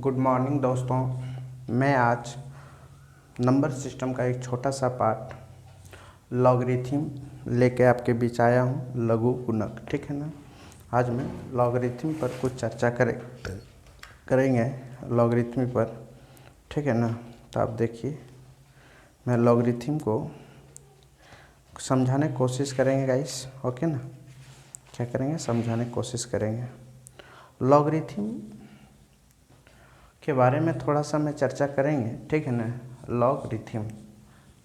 Good morning दोस्तों। मैं आज नंबर सिस्टम का एक छोटा सा पार्ट लॉगरिथम लेके आपके बीच आया हूँ, लघु गुणक। ठीक है ना। आज मैं लॉगरिथम पर कुछ चर्चा करेंगे लॉगरिथम पर। ठीक है ना। तो आप देखिए, मैं लॉगरिथम को समझाने की कोशिश करेंगे गाइस। ओके ना। क्या करेंगे? समझाने की कोशिश करेंगे। लॉगरिथम के बारे में थोड़ा सा मैं चर्चा करेंगे। ठीक है ना। लॉगरिथम,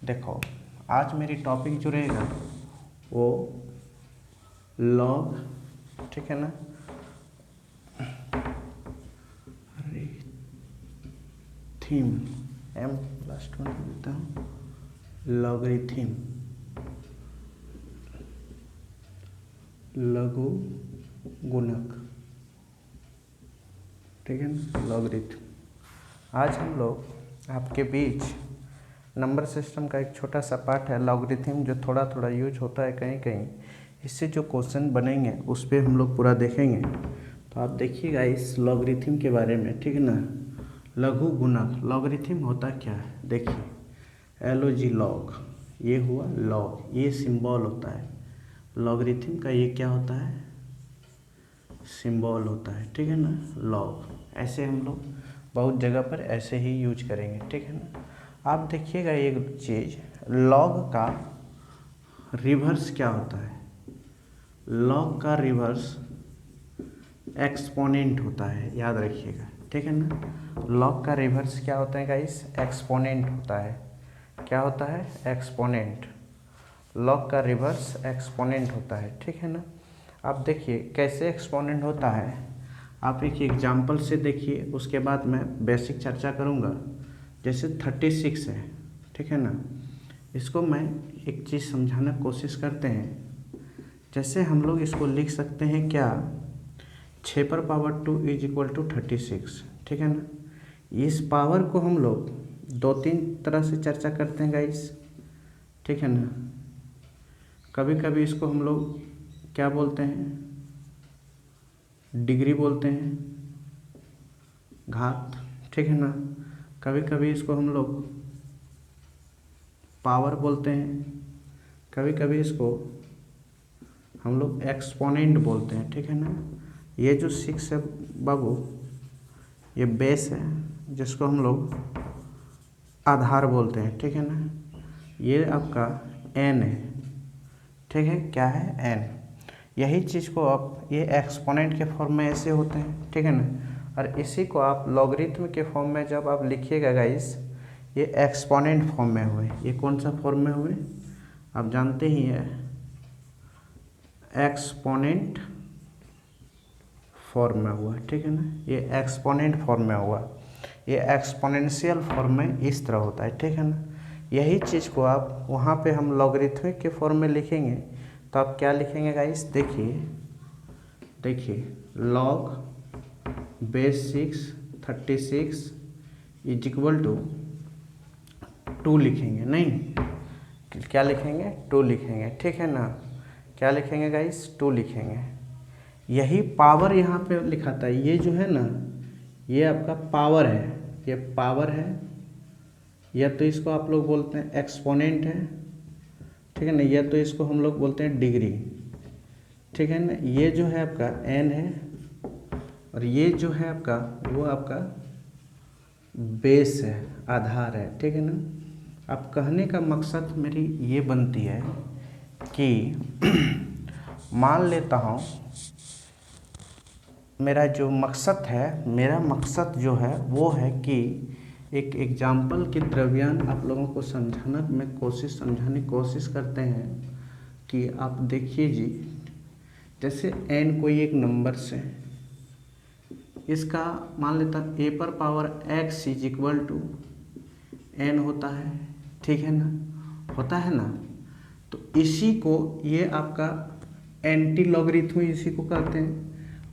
देखो आज मेरी टॉपिक जो रहेगा वो लॉग, ठीक है ना, थीम एम लास्ट में देता हूँ, लॉगरिथम, लघु गुणक। ठीक है ना, लॉगरिथम। आज हम लोग आपके बीच नंबर सिस्टम का एक छोटा सा पार्ट है लॉगरिथम, जो थोड़ा थोड़ा यूज होता है कहीं कहीं। इससे जो क्वेश्चन बनेंगे उस पर हम लोग पूरा देखेंगे। तो आप देखिएगा इस लॉगरिथम के बारे में। ठीक है ना। लघु गुणक, लॉगरिथम होता क्या है देखिए। LOG लॉग, ये हुआ लॉग, ये सिंबल होता है। लॉगरिथम का ये क्या होता है? सिंबल होता है। ठीक है ना, लॉग। ऐसे हम लोग बहुत जगह पर ऐसे ही यूज करेंगे। ठीक है ना। आप देखिएगा एक चीज़, लॉग का रिवर्स क्या होता है? लॉग का रिवर्स एक्सपोनेंट होता है, याद रखिएगा। ठीक है ना। लॉग का रिवर्स क्या होता है गाइस? एक्सपोनेंट होता है। क्या होता है? एक्सपोनेंट। लॉग का रिवर्स एक्सपोनेंट होता है। ठीक है ना। आप देखिए कैसे एक्सपोनेंट होता है। आप एक एग्जाम्पल से देखिए, उसके बाद मैं बेसिक चर्चा करूँगा। जैसे 36 है, ठीक है ना। इसको मैं एक चीज़ समझाने की कोशिश करते हैं। जैसे हम लोग इसको लिख सकते हैं क्या, 6 पर पावर 2 इज इक्वल टू 36। ठीक है ना। इस पावर को हम लोग 2-3 तरह से चर्चा करते हैं गाइस। ठीक है ना। कभी कभी इसको हम लोग क्या बोलते हैं? डिग्री बोलते हैं, घात। ठीक है ना। कभी कभी इसको हम लोग पावर बोलते हैं, कभी कभी इसको हम लोग एक्सपोनेंट बोलते हैं। ठीक है ना। ये जो 6 है बाबू, ये बेस है, जिसको हम लोग आधार बोलते हैं। ठीक है ना। ये आपका n है। ठीक है, क्या है? n। यही चीज़ को आप, ये एक्सपोनेंट के फॉर्म में ऐसे होते हैं। ठीक है ना। और इसी को आप लॉगरिथम के फॉर्म में जब आप लिखिएगा गाइस, ये एक्सपोनेंट फॉर्म में हुए। ये कौन सा फॉर्म में हुए? आप जानते ही हैं, एक्सपोनेंट फॉर्म में हुआ। ठीक है ना। ये एक्सपोनेंट फॉर्म में हुआ। ये एक्सपोनेंशियल फॉर्म में इस तरह होता है। ठीक है ना। यही चीज़ को आप वहाँ पे हम लॉगरिथमिक के फॉर्म में लिखेंगे तो आप क्या लिखेंगे गाइस? देखिए log base 36 is equal to 2 लिखेंगे। नहीं, क्या लिखेंगे? 2 लिखेंगे। ठीक है ना। क्या लिखेंगे गाइस? 2 लिखेंगे। यही पावर यहाँ पे लिखा था, ये जो है ना, ये आपका पावर है। ये पावर है, या तो इसको आप लोग बोलते हैं एक्सपोनेंट है। ठीक है ना। या तो इसको हम लोग बोलते हैं डिग्री। ठीक है ना। ये जो है आपका n है, और ये जो है आपका, वो आपका बेस है, आधार है। ठीक है ना। अब कहने का मकसद मेरी ये बनती है कि मान लेता हूँ मेरा जो मकसद है, मेरा मकसद जो है वो है कि एक एग्जाम्पल के द्रव्यमान आप लोगों को समझाने की कोशिश करते हैं कि आप देखिए जी, जैसे n कोई एक नंबर से, इसका मान लेता a पर power x is equal to n होता है। ठीक है ना, होता है ना। तो इसी को, ये आपका एंटी लॉगरिथम इसी को कहते हैं।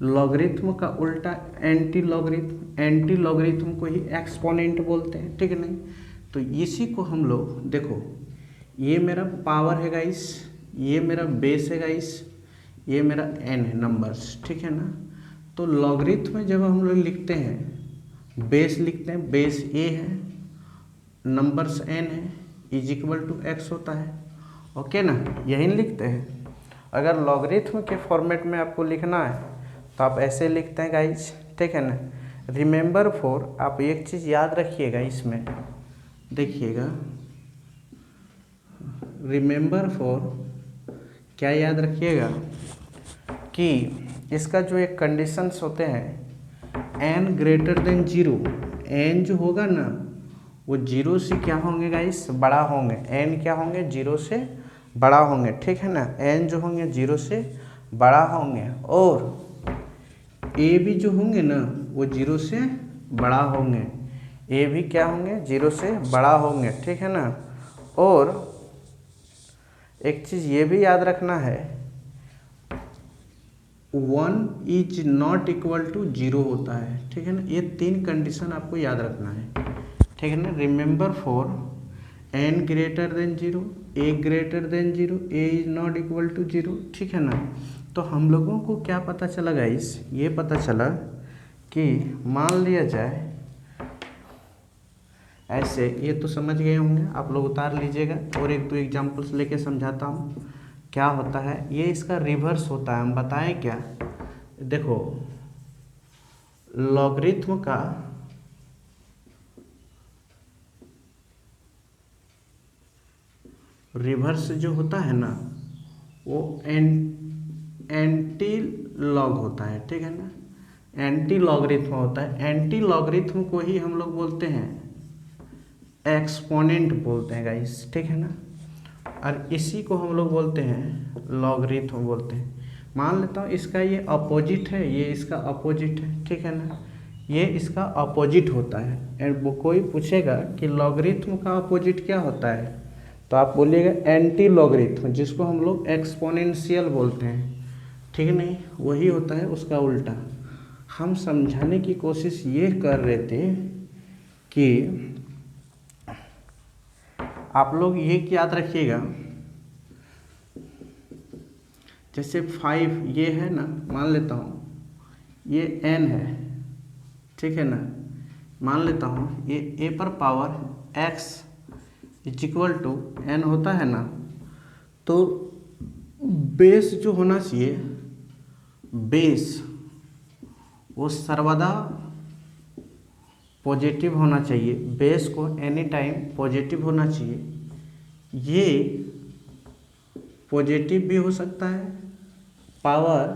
लॉगरिथम का उल्टा एंटी लॉगरिथम, एंटी लॉगरिथम को ही एक्सपोनेंट बोलते हैं। ठीक है नहीं। तो इसी को हम लोग देखो, ये मेरा पावर है गाइस, ये मेरा बेस है गाइस, ये मेरा n है नंबर्स। ठीक है ना। तो लॉगरिथम में जब हम लोग लिखते हैं बेस लिखते हैं, बेस ए है, नंबर्स एन है, इज इक्वल टू एक्स होता है। ओके ना, यही लिखते हैं। अगर लॉगरिथम के फॉर्मेट में आपको लिखना है तो आप ऐसे लिखते हैं गाइज, ठीक है ना। रिमेंबर फॉर, आप एक चीज़ याद रखिएगा इसमें, देखिएगा, रिमेंबर फॉर क्या याद रखिएगा कि इसका जो एक कंडीशंस होते हैं, N greater than zero, N जो होगा ना वो जीरो से क्या होंगे गाइस, बड़ा होंगे। एन क्या होंगे, जीरो से बड़ा होंगे, ठीक है ना। एन जो होंगे जीरो से बड़ा होंगे, और ए भी जो होंगे ना वो जीरो से बड़ा होंगे। ए भी क्या होंगे, जीरो से बड़ा होंगे, ठीक है ना। और एक चीज़ ये भी याद रखना है, 1 is not equal to zero होता है, ठीक है ना। ये 3 कंडीशन आपको याद रखना है, ठीक है ना। Remember for N greater than zero, A greater than zero, A is not equal to zero, ठीक है ना। तो हम लोगों को क्या पता चला गाइस, ये पता चला कि मान लिया जाए ऐसे, ये तो समझ गए होंगे आप लोग, उतार लीजिएगा और एक दो एग्जांपल्स लेके समझाता हूँ क्या होता है। ये इसका रिवर्स होता है, हम बताएं क्या। देखो, लॉगरिथम का रिवर्स जो होता है ना वो एंटी लॉग होता है, ठीक है ना। एंटी लॉगरिथम होता है। एंटी लॉगरिथम को ही हम लोग बोलते हैं एक्सपोनेंट बोलते हैं गाइस, ठीक है ना। और इसी को हम लोग बोलते हैं लॉगरिथम बोलते हैं। मान लेता हूँ इसका ये अपोजिट है, ये इसका अपोजिट है, ठीक है ना। ये इसका अपोजिट होता है। एंड वो कोई पूछेगा कि लॉगरिथम का अपोजिट क्या होता है, तो आप बोलिएगा एंटी लॉगरिथम, जिसको हम लोग एक्सपोनेंशियल बोलते हैं, ठीक है। नहीं, वही होता है उसका उल्टा। हम समझाने की कोशिश ये कर रहे थे कि आप लोग ये याद रखिएगा, जैसे 5 ये है ना, मान लेता हूँ ये n है, ठीक है ना। मान लेता हूँ ये a पर power x is equal to n होता है ना, तो बेस जो होना चाहिए, बेस वो सर्वदा पॉजिटिव होना चाहिए। बेस को एनी टाइम पॉजिटिव होना चाहिए। ये पॉजिटिव भी हो सकता है पावर,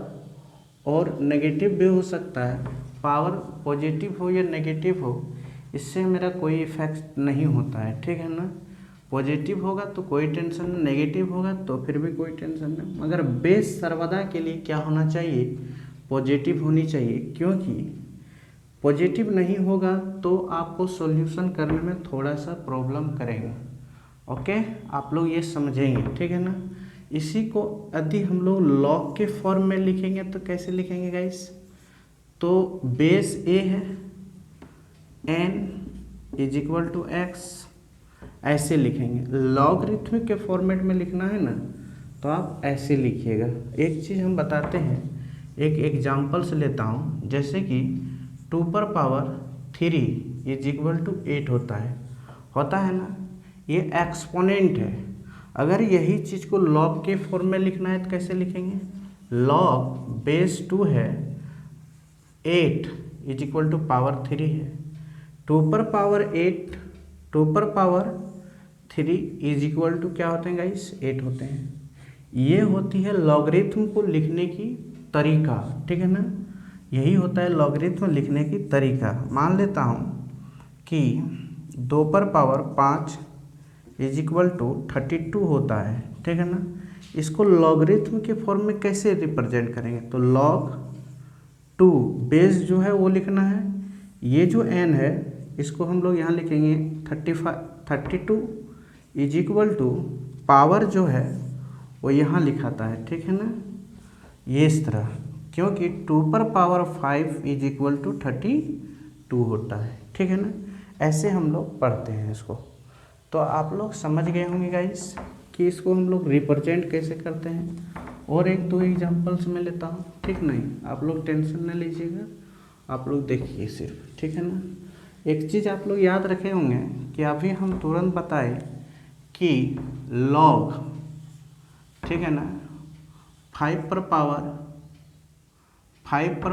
और नेगेटिव भी हो सकता है। पावर पॉजिटिव हो या नेगेटिव हो, इससे मेरा कोई इफेक्ट नहीं होता है, ठीक है ना। पॉजिटिव होगा तो कोई टेंशन नहीं, नेगेटिव होगा तो फिर भी कोई टेंशन नहीं। मगर बेस सर्वदा के लिए क्या होना चाहिए, पॉजिटिव होनी चाहिए। क्योंकि पॉजिटिव नहीं होगा तो आपको सॉल्यूशन करने में थोड़ा सा प्रॉब्लम करेगा। ओके, आप लोग ये समझेंगे, ठीक है ना। इसी को यदि हम लोग लॉग के फॉर्म में लिखेंगे तो कैसे लिखेंगे गाइस, तो बेस ए है, n is equal to X, ऐसे लिखेंगे। लॉगरिथमिक के फॉर्मेट में लिखना है ना तो आप ऐसे लिखिएगा। एक चीज़ हम बताते हैं, एक एग्जाम्पल से लेता हूँ, जैसे कि 2 पर पावर 3 इज इक्वल टू 8 होता है ना। ये एक्सपोनेंट है। अगर यही चीज़ को लॉग के फॉर्म में लिखना है तो कैसे लिखेंगे, लॉग बेस 2 है, 8 इज इक्वल टू पावर 3 है। 2 पर पावर 8, 2 पर पावर 3 इज इक्वल टू क्या होते हैं गाइस, 8 होते हैं। ये होती है लॉगरिथम को लिखने की तरीका, ठीक है ना। यही होता है लॉगरिथम लिखने की तरीका। मान लेता हूँ कि 2 पर पावर 5 इज इक्वल टू 32 होता है, ठीक है ना। इसको लॉगरिथम के फॉर्म में कैसे रिप्रेजेंट करेंगे, तो log 2 बेस जो है वो लिखना है। ये जो n है इसको हम लोग यहाँ लिखेंगे 32 इज इक्वल टू पावर जो है वो यहाँ लिखाता है, ठीक है ना, ये इस तरह। क्योंकि 2 पर पावर 5 इज इक्वल टू 32 होता है, ठीक है ना। ऐसे हम लोग पढ़ते हैं इसको। तो आप लोग समझ गए होंगे गाइस कि इसको हम लोग रिप्रेजेंट कैसे करते हैं। और एक दो एग्जांपल्स में लेता हूँ, ठीक नहीं, आप लोग टेंशन न लीजिएगा, आप लोग देखिए सिर्फ, ठीक है ना। एक चीज़ आप लोग याद रखे होंगे कि अभी हम तुरंत बताए कि लॉग, ठीक है ना, 5 पर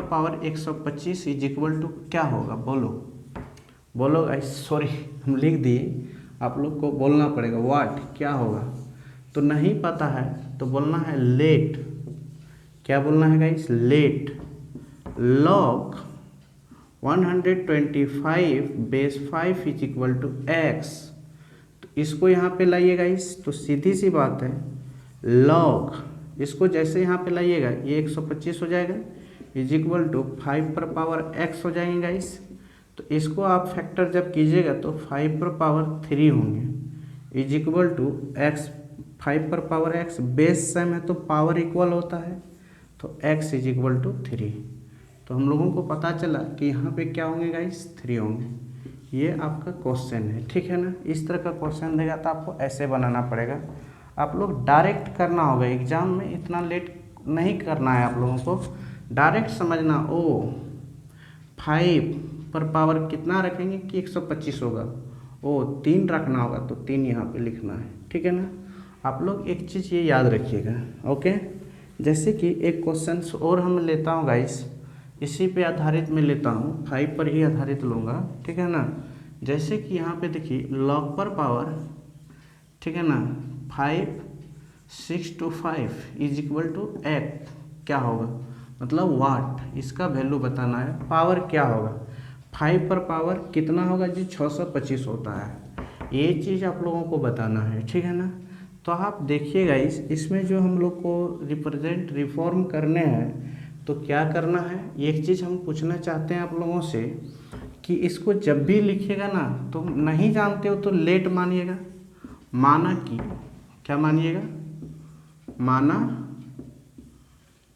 पावर 125 इज इक्वल टू क्या होगा, बोलो गाइस, सॉरी हम लिख दिए, आप लोग को बोलना पड़ेगा व्हाट, क्या होगा। तो नहीं पता है तो बोलना है लेट, क्या बोलना है guys, let log 125 base 5 is equal to x. तो इसको यहाँ पे लाइए गाइस, तो सीधी सी बात है लॉग, इसको जैसे यहाँ पे लाइएगा ये 125 हो जाएगा इज इक्वल टू 5 पर पावर एक्स हो जाएंगे गाइस। तो इसको आप फैक्टर जब कीजिएगा तो 5 पर पावर 3 होंगे इज इक्वल टू एक्स, 5 पर पावर एक्स बेस सेम है तो पावर इक्वल होता है, तो x इज इक्वल टू 3। तो हम लोगों को पता चला कि यहाँ पे क्या होंगे गाइस, 3 होंगे। ये आपका क्वेश्चन है, ठीक है ना। इस तरह का क्वेश्चन देगा तो आपको ऐसे बनाना पड़ेगा, आप लोग डायरेक्ट करना होगा एग्जाम में, इतना लेट नहीं करना है आप लोगों को, डायरेक्ट समझना। ओ 5 पर पावर कितना रखेंगे कि 125 होगा, ओ 3 रखना होगा तो 3 यहाँ पे लिखना है, ठीक है ना। आप लोग एक चीज़ ये याद रखिएगा, ओके। जैसे कि एक क्वेश्चन और हम लेता हूँ गाइस, इसी पे आधारित मैं लेता हूँ, 5 पर ही आधारित लूँगा, ठीक है ना। जैसे कि यहाँ पे देखिए लॉग पर पावर, ठीक है ना, 5 6 to 5 इज इक्वल टू 8 क्या होगा, मतलब वाट, इसका वैल्यू बताना है, पावर क्या होगा, 5 पर पावर कितना होगा जी, 625 होता है। ये चीज़ आप लोगों को बताना है, ठीक है ना। तो आप देखिएगा इसमें जो हम लोग को रिफॉर्म करने हैं तो क्या करना है, एक चीज़ हम पूछना चाहते हैं आप लोगों से कि इसको जब भी लिखिएगा ना तो नहीं जानते हो तो लेट मानिएगा, माना कि क्या मानिएगा, माना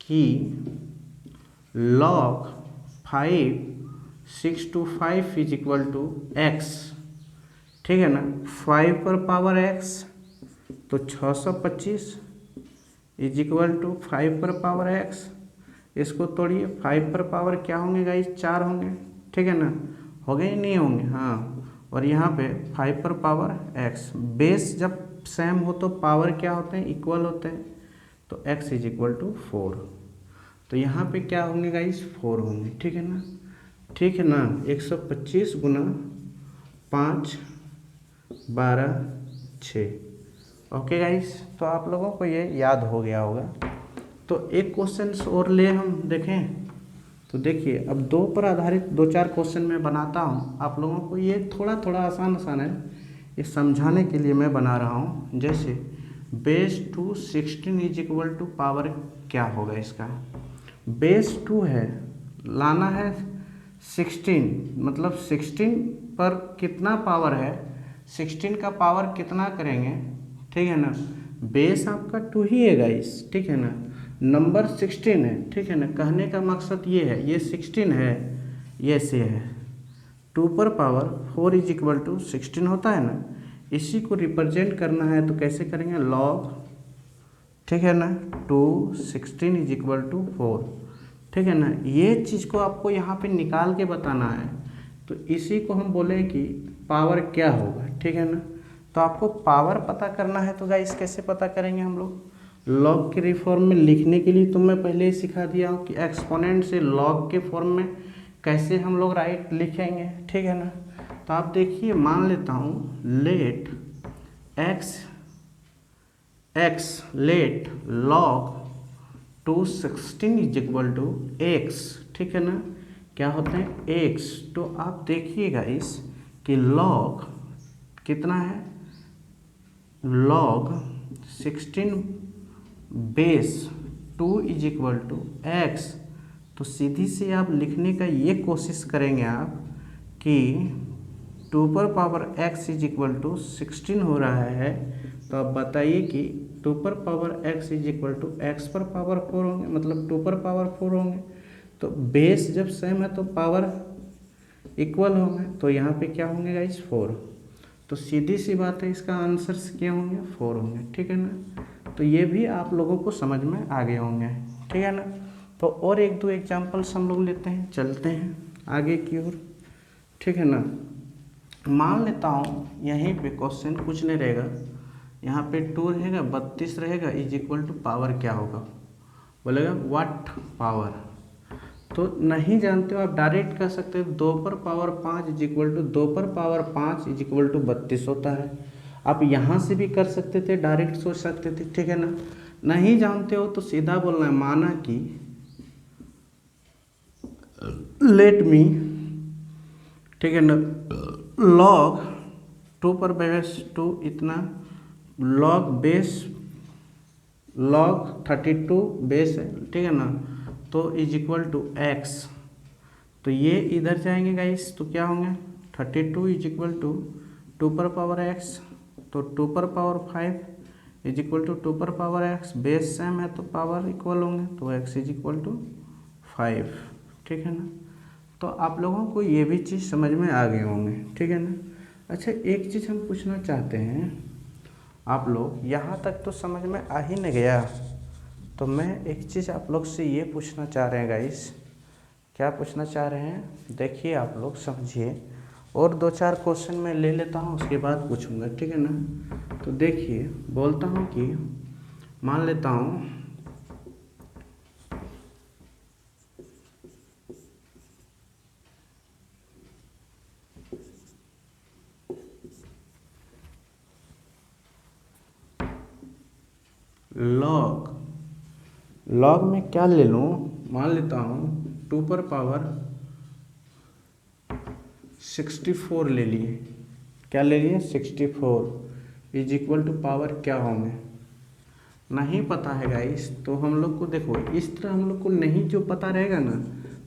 कि log 5 6 to 5 is equal to x, ठीक है ना। 5 पर पावर x तो 625 इज इक्वल टू 5 पर पावर x, इसको तोड़िए, 5 पर पावर क्या होंगे गाइस, 4 होंगे, ठीक है ना, हो गए नहीं होंगे, हाँ। और यहाँ पे 5 पर पावर x, बेस जब सेम हो तो पावर क्या होते हैं, इक्वल होते हैं, तो x इज इक्वल टू 4। तो यहाँ पे क्या होंगे गाइस, 4 होंगे, ठीक है ना, ठीक है ना। 125 गुना 5 12 6, ओके गाइस। तो आप लोगों को ये याद हो गया होगा। तो एक क्वेश्चन और ले हम देखें, तो देखिए अब 2 पर आधारित 2-4 क्वेश्चन मैं बनाता हूँ आप लोगों को, ये थोड़ा थोड़ा आसान है, ये समझाने के लिए मैं बना रहा हूँ। जैसे base 2 16 is equal to power क्या होगा इसका, बेस 2 है, लाना है 16, मतलब 16 पर कितना पावर है, 16 का पावर कितना करेंगे, ठीक है ना। बेस आपका 2 ही है गाइस, ठीक है ना, नंबर 16 है, ठीक है ना। कहने का मकसद ये है, ये 16 है, ये से है, 2 पर पावर 4 इज इक्वल टू 16 होता है ना, इसी को रिप्रेजेंट करना है तो कैसे करेंगे, लॉग, ठीक है ना, 2 16 इज इक्वल टू 4, ठीक है ना। ये चीज़ को आपको यहाँ पे निकाल के बताना है, तो इसी को हम बोले कि पावर क्या होगा, ठीक है ना। तो आपको पावर पता करना है तो गाइस कैसे पता करेंगे हम लोग, लॉग के रिफॉर्म में लिखने के लिए तो मैं पहले ही सिखा दिया हूँ कि एक्सपोनेंट से लॉग के फॉर्म में कैसे हम लोग राइट लिखेंगे, ठीक है ना। तो आप देखिए मान लेता हूँ let let log 2 16 is equal to x, ठीक है ना, क्या होते हैं एक्स। तो आप देखिएगा इस कि लॉग कितना है, log 16 base 2 is equal to x. तो सीधी से आप लिखने का ये कोशिश करेंगे आप कि 2 पर power x is equal to 16 हो रहा है, तो आप बताइए कि 2 पर power x is equal to x पर पावर 4 होंगे, मतलब 2 पर पावर 4 होंगे। तो बेस जब सेम है तो पावर इक्वल होंगे, तो यहाँ पे क्या होंगे गाइस, 4। तो सीधी सी बात है, इसका आंसर्स क्या होंगे, 4 होंगे, ठीक है ना। तो ये भी आप लोगों को समझ में आ गए होंगे, ठीक है ना। तो और 1-2 एग्जाम्पल्स हम लोग लेते हैं, चलते हैं आगे की ओर। ठीक है ना। मान लेता हूँ यहीं पे क्वेश्चन कुछ नहीं रहेगा, यहाँ पे 2 रहेगा, 32 रहेगा, इज इक्वल टू पावर क्या होगा, बोलेगा व्हाट पावर। तो नहीं जानते हो आप डायरेक्ट कर सकते हो 2 पर पावर 5 इज इक्वल टू 2 पर पावर 5 इज इक्वल टू 32 होता है। आप यहाँ से भी कर सकते थे, डायरेक्ट सोच सकते थे, ठीक है ना। नहीं जानते हो तो सीधा बोलना है, माना कि लेट मी, ठीक है ना, लॉग 2 पर बेस 2 इतना, लॉग बेस लॉग 32 बेस है, ठीक है ना, तो इज इक्वल टू एक्स। तो ये इधर जाएंगे गाइस, तो क्या होंगे 32 इज इक्वल टू 2 पर पावर एक्स, तो 2 पर पावर 5 इज इक्वल टू 2 पर पावर एक्स, बेस सेम है तो पावर इक्वल होंगे, तो एक्स इज इक्वल टू 5, ठीक है ना। तो आप लोगों को ये भी चीज़ समझ में आ गए होंगे, ठीक है ना। अच्छा, एक चीज़ हम पूछना चाहते हैं, आप लोग यहाँ तक तो समझ में आ ही नहीं गया, तो मैं एक चीज़ आप लोग से ये पूछना चाह रहे हैं गाइस। क्या पूछना चाह रहे हैं, देखिए आप लोग समझिए, और 2-4 क्वेश्चन मैं ले लेता हूँ, उसके बाद पूछूंगा, ठीक है ना। तो देखिए बोलता हूँ कि मान लेता हूँ लॉग में क्या ले लूँ, मान लेता हूँ 2 पर पावर 64 ले लिए, क्या ले लिए 64 इज इक्वल टू पावर क्या होंगे, नहीं पता है गाइस। तो हम लोग को देखो इस तरह हम लोग को नहीं जो पता रहेगा ना,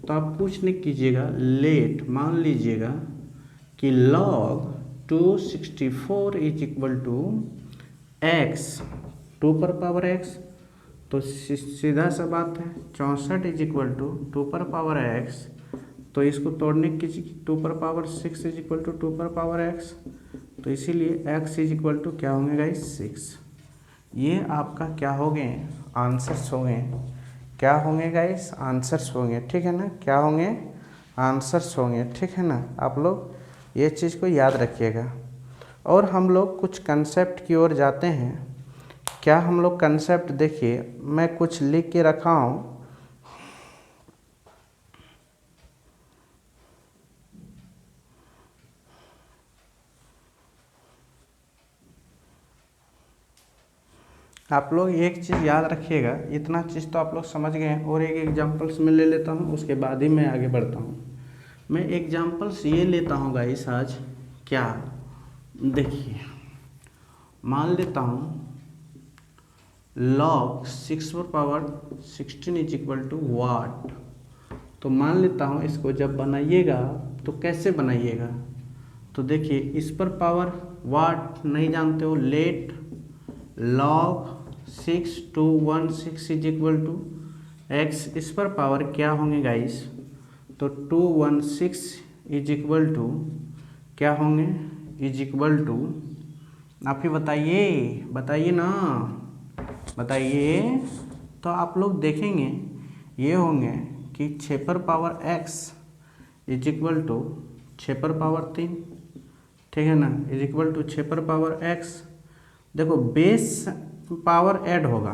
तो आप कुछ नहीं कीजिएगा, लेट मान लीजिएगा कि log 264 is equal to x, 2 पर पावर एक्स, तो सीधा सा बात है 64 इज इक्वल टू 2 पर पावर एक्स, तो इसको तोड़ने की 2 पर पावर 6 इज इक्वल टू 2 पर पावर एक्स, तो इसीलिए x इज इक्वल टू क्या होंगे गाइस 6। ये आपका क्या हो गए आंसर्स होंगे, क्या होंगे गाइस आंसर्स होंगे, ठीक है ना, क्या होंगे आंसर्स होंगे, ठीक है ना। आप लोग ये चीज़ को याद रखिएगा। और हम लोग कुछ कंसेप्ट की ओर जाते हैं। क्या हम लोग कंसेप्ट, देखिए मैं कुछ लिख के रखा हूँ, आप लोग एक चीज़ याद रखिएगा, इतना चीज़ तो आप लोग समझ गए हैं, और एक एग्जांपल्स में ले लेता हूँ, उसके बाद ही मैं आगे बढ़ता हूँ। मैं एग्जांपल्स ये लेता हूँ गाइस आज, क्या देखिए मान लेता हूँ log 6 पर power 16 is equal to what. तो मान लेता हूँ इसको जब बनाइएगा तो कैसे बनाइएगा, तो देखिए इस पर पावर वाट नहीं जानते हो, let log 6 216 is equal to x, इस पर पावर क्या होंगे गाइस, तो 216 इज इक्वल टू क्या होंगे, इज इक्वल टू, आप ही बताइए बताइए ना, बताइए। तो आप लोग देखेंगे ये होंगे कि 6 पर power x is equal to 6 पर पावर 3, ठीक है ना, इज इक्वल टू 6 पर पावर x। देखो बेस पावर ऐड होगा,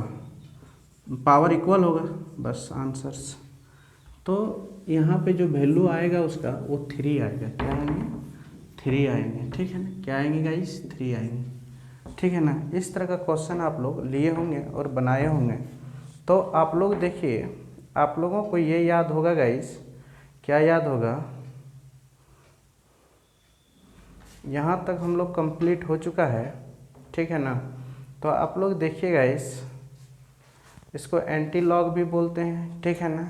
पावर इक्वल होगा, बस आंसर्स। तो यहाँ पे जो वैल्यू आएगा उसका वो 3 आएगा, क्या आएंगे 3 आएंगे, ठीक है ना, क्या आएंगे गाइस 3 आएंगे, ठीक है ना। इस तरह का क्वेश्चन आप लोग लिए होंगे और बनाए होंगे। तो आप लोग देखिए, आप लोगों को ये याद होगा गाइस, क्या याद होगा, यहाँ तक हम लोग कंप्लीट हो चुका है, ठीक है ना। तो आप लोग देखिए गाइस, इसको एंटी लॉग भी बोलते हैं, ठीक है ना।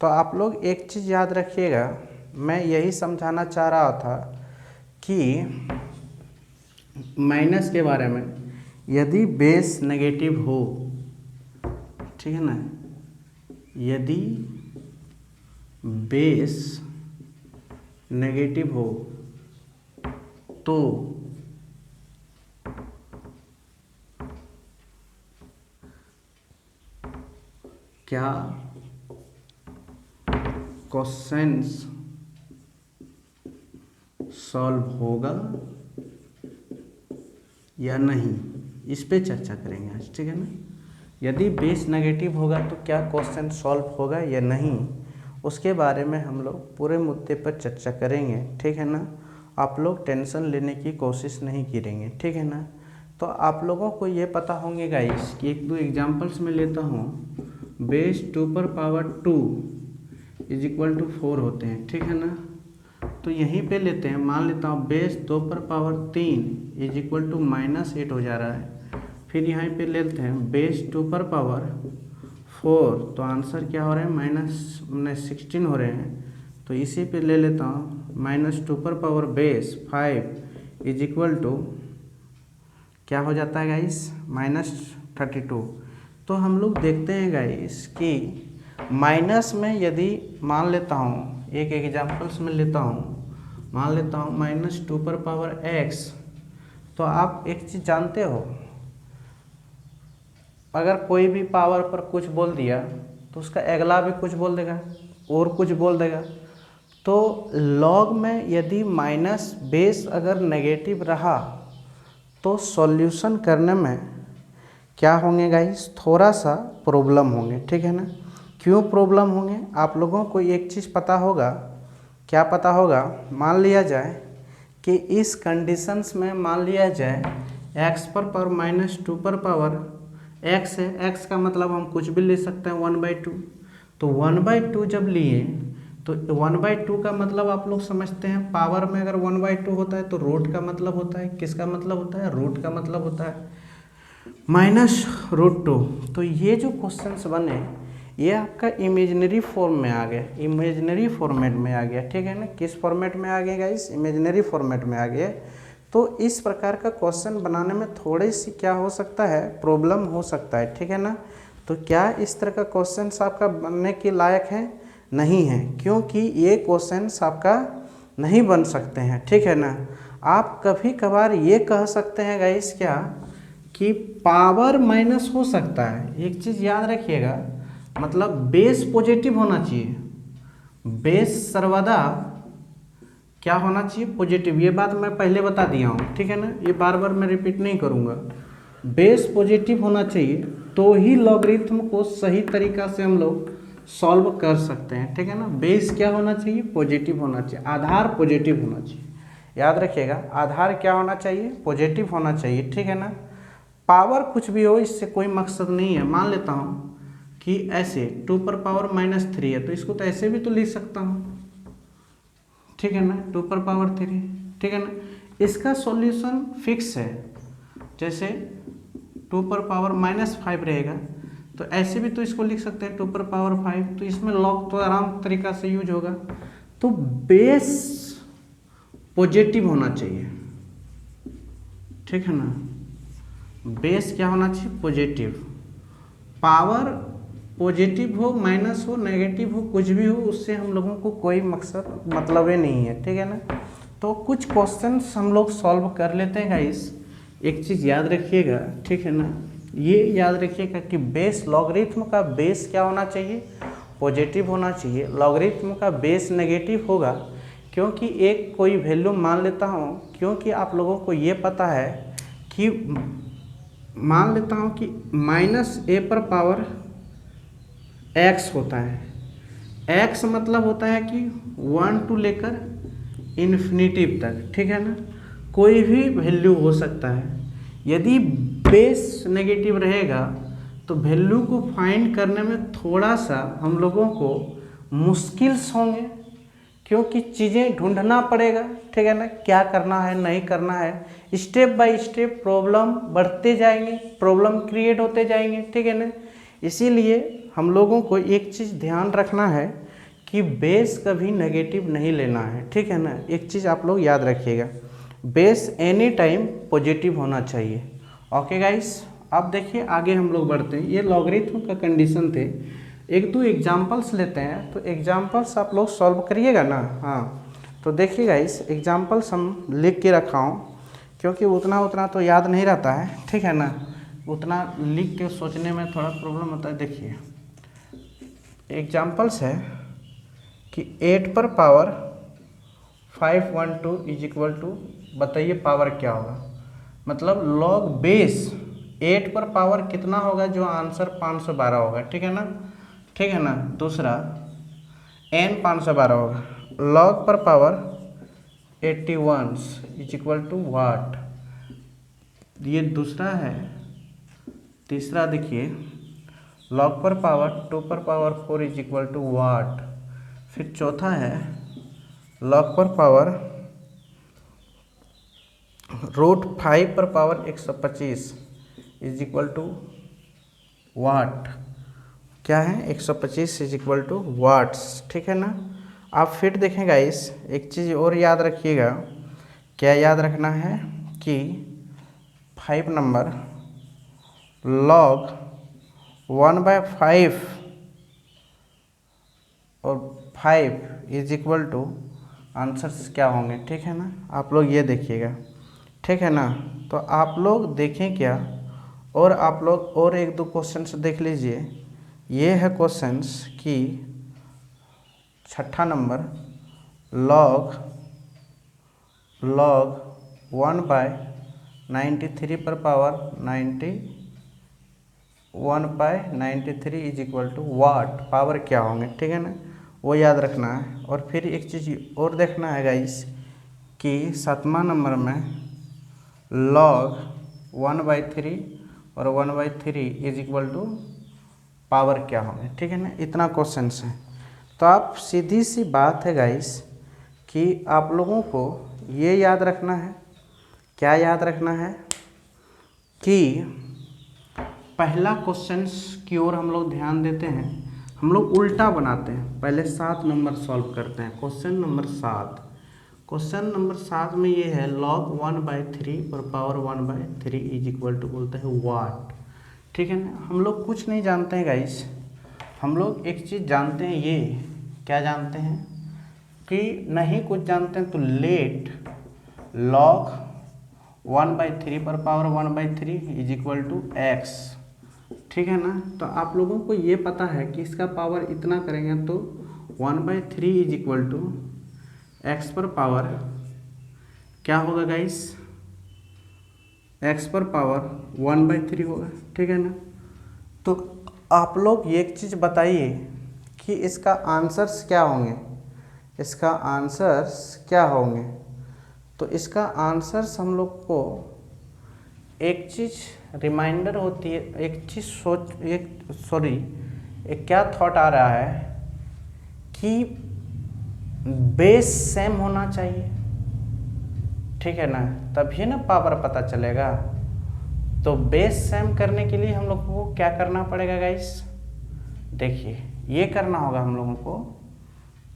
तो आप लोग एक चीज़ याद रखिएगा, मैं यही समझाना चाह रहा था कि माइनस के बारे में, यदि बेस नेगेटिव हो, ठीक है ना, यदि बेस नेगेटिव हो तो क्या क्वेश्चंस सॉल्व होगा या नहीं, इस पे चर्चा करेंगे आज, ठीक है ना। यदि बेस नेगेटिव होगा तो क्या क्वेश्चन सॉल्व होगा या नहीं, उसके बारे में हम लोग पूरे मुद्दे पर चर्चा करेंगे, ठीक है ना। आप लोग टेंशन लेने की कोशिश नहीं करेंगे, ठीक है ना। तो आप लोगों को ये पता होंगे गाइस कि एक दो एग्जांपल्स में लेता हूँ। बेस 2 पर पावर 2 इज इक्वल टू 4 होते हैं, ठीक है ना। तो यहीं पे लेते हैं, मान लेता हूँ बेस 2 पर पावर 3 इज इक्वल टू -8 हो जा रहा है। फिर यहाँ पे लेते हैं बेस 2 पर पावर 4, तो आंसर क्या हो रहे हैं -16 हो रहे हैं। तो इसी पे ले लेता हूँ -2 पर power base 5 is equal to क्या हो जाता है गाइस -32। तो हम लोग देखते हैं गाइस कि माइनस में यदि मान लेता हूँ, एक एग्जांपल्स में लेता हूँ, मान लेता हूँ -2 पर पावर x, तो आप एक चीज़ जानते हो, अगर कोई भी पावर पर कुछ बोल दिया तो उसका अगला भी कुछ बोल देगा और कुछ बोल देगा। तो लॉग में यदि माइनस बेस अगर नेगेटिव रहा तो सॉल्यूशन करने में क्या होंगे गाइस, थोड़ा सा प्रॉब्लम होंगे, ठीक है ना। क्यों प्रॉब्लम होंगे, आप लोगों को एक चीज़ पता होगा, क्या पता होगा, मान लिया जाए कि इस कंडीशंस में मान लिया जाए x पर पावर -2 पर पावर x है, x का मतलब हम कुछ भी ले सकते हैं 1/2। तो 1/2 जब लिए तो 1/2 का मतलब आप लोग समझते हैं, पावर में अगर 1/2 होता है तो रूट का मतलब होता है, किसका मतलब होता है, रूट का मतलब होता है -√2। तो ये जो क्वेश्चंस बने ये आपका इमेजिनरी फॉर्म में आ गया, इमेजिनरी फॉर्मेट में आ गया, ठीक है ना। किस फॉर्मेट में आ गया गाइस, इमेजिनरी फॉर्मेट में आ गया। तो इस प्रकार का क्वेश्चन बनाने में थोड़ी सी क्या हो सकता है, प्रॉब्लम हो सकता है, ठीक है ना। तो क्या इस तरह का क्वेश्चन आपका बनने के लायक है, नहीं है, क्योंकि ये क्वेश्चन आपका नहीं बन सकते हैं, ठीक है ना। आप कभी कभार ये कह सकते हैं गाइस क्या कि पावर माइनस हो सकता है, एक चीज़ याद रखिएगा, मतलब बेस पॉजिटिव होना चाहिए, बेस सर्वदा क्या होना चाहिए, पॉजिटिव। ये बात मैं पहले बता दिया हूँ, ठीक है ना, ये बार बार मैं रिपीट नहीं करूँगा। बेस पॉजिटिव होना चाहिए तो ही लॉगरिथम को सही तरीका से हम लोग सॉल्व कर सकते हैं, ठीक है ना। बेस क्या होना चाहिए, पॉजिटिव होना चाहिए, आधार पॉजिटिव होना चाहिए, याद रखिएगा, आधार क्या होना चाहिए, पॉजिटिव होना चाहिए, ठीक है ना। पावर कुछ भी हो इससे कोई मकसद नहीं है। मान लेता हूँ कि ऐसे 2 पर पावर -3 है, तो इसको तो ऐसे भी तो लिख सकता हूँ, ठीक है ना, 2 पर पावर 3, ठीक है ना। इसका सॉल्यूशन फिक्स है, जैसे 2 पर पावर -5 रहेगा तो ऐसे भी तो इसको लिख सकते हैं 2 पर पावर 5, तो इसमें लॉग तो आराम तरीका से यूज होगा। तो बेस पॉजिटिव होना चाहिए, ठीक है ना, बेस क्या होना चाहिए, पॉजिटिव। पावर पॉजिटिव हो, माइनस हो, नेगेटिव हो, कुछ भी हो, उससे हम लोगों को कोई मकसद मतलब ही नहीं है, ठीक है ना। तो कुछ क्वेश्चंस हम लोग सॉल्व कर लेते हैं गाइस, एक चीज़ याद रखिएगा, ठीक है ना, ये याद रखिएगा कि बेस लॉगरिथम का बेस क्या होना चाहिए, पॉजिटिव होना चाहिए। लॉगरिथम का बेस नेगेटिव होगा क्योंकि एक कोई वैल्यू मान लेता हूँ, क्योंकि आप लोगों को ये पता है कि मान लेता हूँ कि -a पर पावर x होता है, x मतलब होता है कि 1 to लेकर इन्फिनिटिव तक, ठीक है ना, कोई भी वैल्यू हो सकता है। यदि बेस नेगेटिव रहेगा तो वैल्यू को फाइंड करने में थोड़ा सा हम लोगों को मुश्किल्स होंगे, क्योंकि चीज़ें ढूंढना पड़ेगा, ठीक है ना, क्या करना है नहीं करना है, स्टेप बाय स्टेप प्रॉब्लम बढ़ते जाएंगे, प्रॉब्लम क्रिएट होते जाएंगे, ठीक है ना। इसीलिए हम लोगों को एक चीज़ ध्यान रखना है कि बेस कभी नेगेटिव नहीं लेना है, ठीक है ना। एक चीज़ आप लोग याद रखिएगा, बेस एनी टाइम पॉजिटिव होना चाहिए। ओके गाइस, अब देखिए आगे हम लोग बढ़ते हैं। ये लॉगरिथम का कंडीशन थे, एक दो एग्जांपल्स लेते हैं, तो एग्जांपल्स आप लोग सॉल्व करिएगा ना। हाँ, तो देखिए गाइस, एग्जांपल्स हम लिख के रखा हूँ, क्योंकि उतना तो याद नहीं रहता है, ठीक है ना, उतना लिख के सोचने में थोड़ा प्रॉब्लम होता है। देखिए एग्जांपल्स है कि 8 पर पावर 512 इज इक्वल टू, बताइए पावर क्या होगा, मतलब लॉग बेस 8 पर पावर कितना होगा, जो आंसर 512 होगा, ठीक है ना, ठीक है ना। दूसरा n 512 होगा, लॉग पर पावर 81 इज इक्वल टू वाट, ये दूसरा है। तीसरा देखिए लॉग पर पावर 2 पर पावर 4 इज इक्वल टू वाट। फिर चौथा है लॉग पर पावर √5 पर पावर 125 इज इक्वल टू वाट। क्या है 125 इज इक्वल टू वाट्स, ठीक है ना। आप फिर देखें गाइस, एक चीज़ और याद रखिएगा, क्या याद रखना है कि 5 नंबर लॉग 1/5 और 5 इज इक्वल टू आंसर्स क्या होंगे, ठीक है ना। आप लोग ये देखिएगा, ठीक है ना। तो आप लोग देखें क्या, और आप लोग और एक दो क्वेश्चंस देख लीजिए। ये है क्वेश्चंस कि 6ठा नंबर लॉग 1/93 पर power 1/93 is equal to what, power क्या होंगे, ठीक है ना, वो याद रखना है। और फिर एक चीज़ और देखना है गाइस कि 7वां नंबर में लॉग 1/3 और 1/3 इज इक्वल टू पावर क्या होंगे, ठीक है ना। इतना क्वेश्चन है। तो आप सीधी सी बात है गाइस कि आप लोगों को ये याद रखना है, क्या याद रखना है कि पहला क्वेश्चंस की ओर हम लोग ध्यान देते हैं, हम लोग उल्टा बनाते हैं, पहले 7 नंबर सॉल्व करते हैं। क्वेश्चन नंबर 7, क्वेश्चन नंबर 7 में ये है log 1/3 पर पावर 1/3 इज इक्वल टू बोलते हैं वाट, ठीक है ना। हम लोग कुछ नहीं जानते हैं गाइस, हम लोग एक चीज़ जानते हैं, ये क्या जानते हैं कि नहीं कुछ जानते हैं तो लेट log 1/3 पर power 1/3 is equal to x, ठीक है ना। तो आप लोगों को ये पता है कि इसका पावर इतना करेंगे तो 1/3 इज इक्वल टू एक्स पर पावर क्या होगा गाइस, एक्स पर पावर 1/3 होगा, ठीक है ना। तो आप लोग एक चीज़ बताइए कि इसका आंसर्स क्या होंगे, इसका आंसर्स क्या होंगे। तो इसका आंसर्स हम लोग को एक चीज़ रिमाइंडर होती है, एक चीज़ एक क्या थॉट आ रहा है कि बेस सेम होना चाहिए, ठीक है ना, तभी ना पावर पता चलेगा। तो बेस सेम करने के लिए हम लोग को क्या करना पड़ेगा गाइस, देखिए ये करना होगा हम लोगों को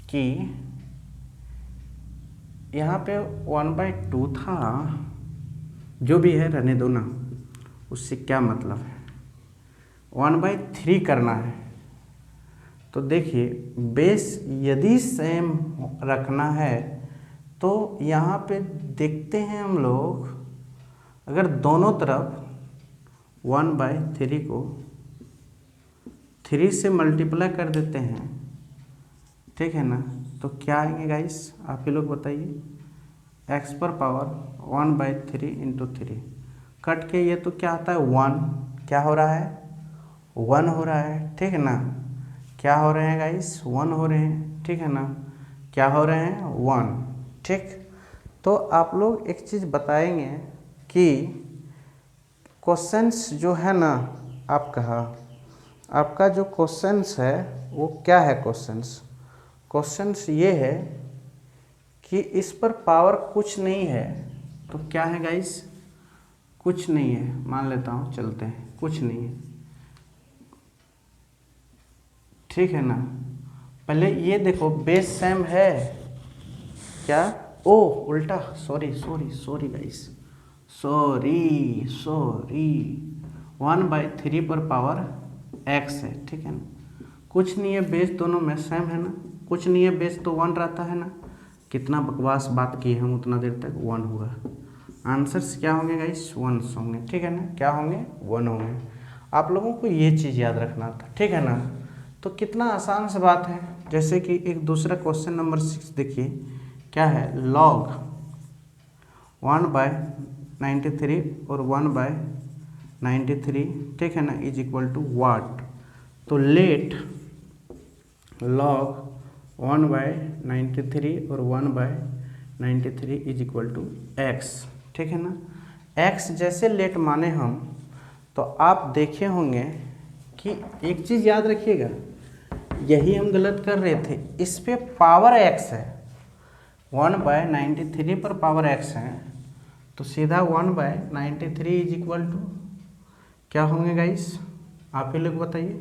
कि यहाँ पे 1/2 था, जो भी है रहने दो ना, उससे क्या मतलब है, 1/3 करना है। तो देखिए बेस यदि सेम रखना है तो यहाँ पे देखते हैं हम लोग, अगर दोनों तरफ 1/3 को 3 से मल्टीप्लाई कर देते हैं, ठीक है ना, तो क्या आएंगे गाइस, आप ही लोग बताइए। एक्स पर पावर 1/3 इंटू 3 कट के ये तो क्या आता है 1, क्या हो रहा है 1 हो रहा है, ठीक है ना। क्या हो रहे हैं गाइस 1 हो रहे हैं, ठीक है ना, क्या हो रहे हैं 1, ठीक। तो आप लोग एक चीज़ बताएंगे कि क्वेश्चंस जो है ना आपका जो क्वेश्चंस है वो क्या है, क्वेश्चंस ये है कि इस पर पावर कुछ नहीं है, तो क्या है गाइस, कुछ नहीं है, मान लेता हूँ, चलते हैं, कुछ नहीं है, ठीक है ना। पहले ये देखो बेस सेम है क्या, ओ उल्टा, सॉरी गाइस, सॉरी 1/3 पर पावर x है, ठीक है ना, कुछ नहीं है, बेस दोनों में सेम है ना, कुछ नहीं है, बेस तो 1 रहता है ना। कितना बकवास बात किए हम उतना देर तक, 1 होगा, आंसर्स क्या होंगे गाइस 1 होंगे, ठीक है ना, क्या होंगे 1 होंगे। आप लोगों को ये चीज़ याद रखना था, ठीक है ना। तो कितना आसान सा बात है, जैसे कि एक दूसरा क्वेश्चन नंबर 6 देखिए क्या है log 1/93 और 1/93, ठीक है ना, इज इक्वल टू वाट। तो लेट log 1/93 और 1/93 इज इक्वल टू एक्स, ठीक है ना। एक्स जैसे लेट माने हम, तो आप देखे होंगे कि एक चीज़ याद रखिएगा, यही हम गलत कर रहे थे, इस पे पावर एक्स है, 1/93 पर पावर एक्स है, तो सीधा 1/93 इज इक्वल टू क्या होंगे गाइस, आप ही लोग बताइए।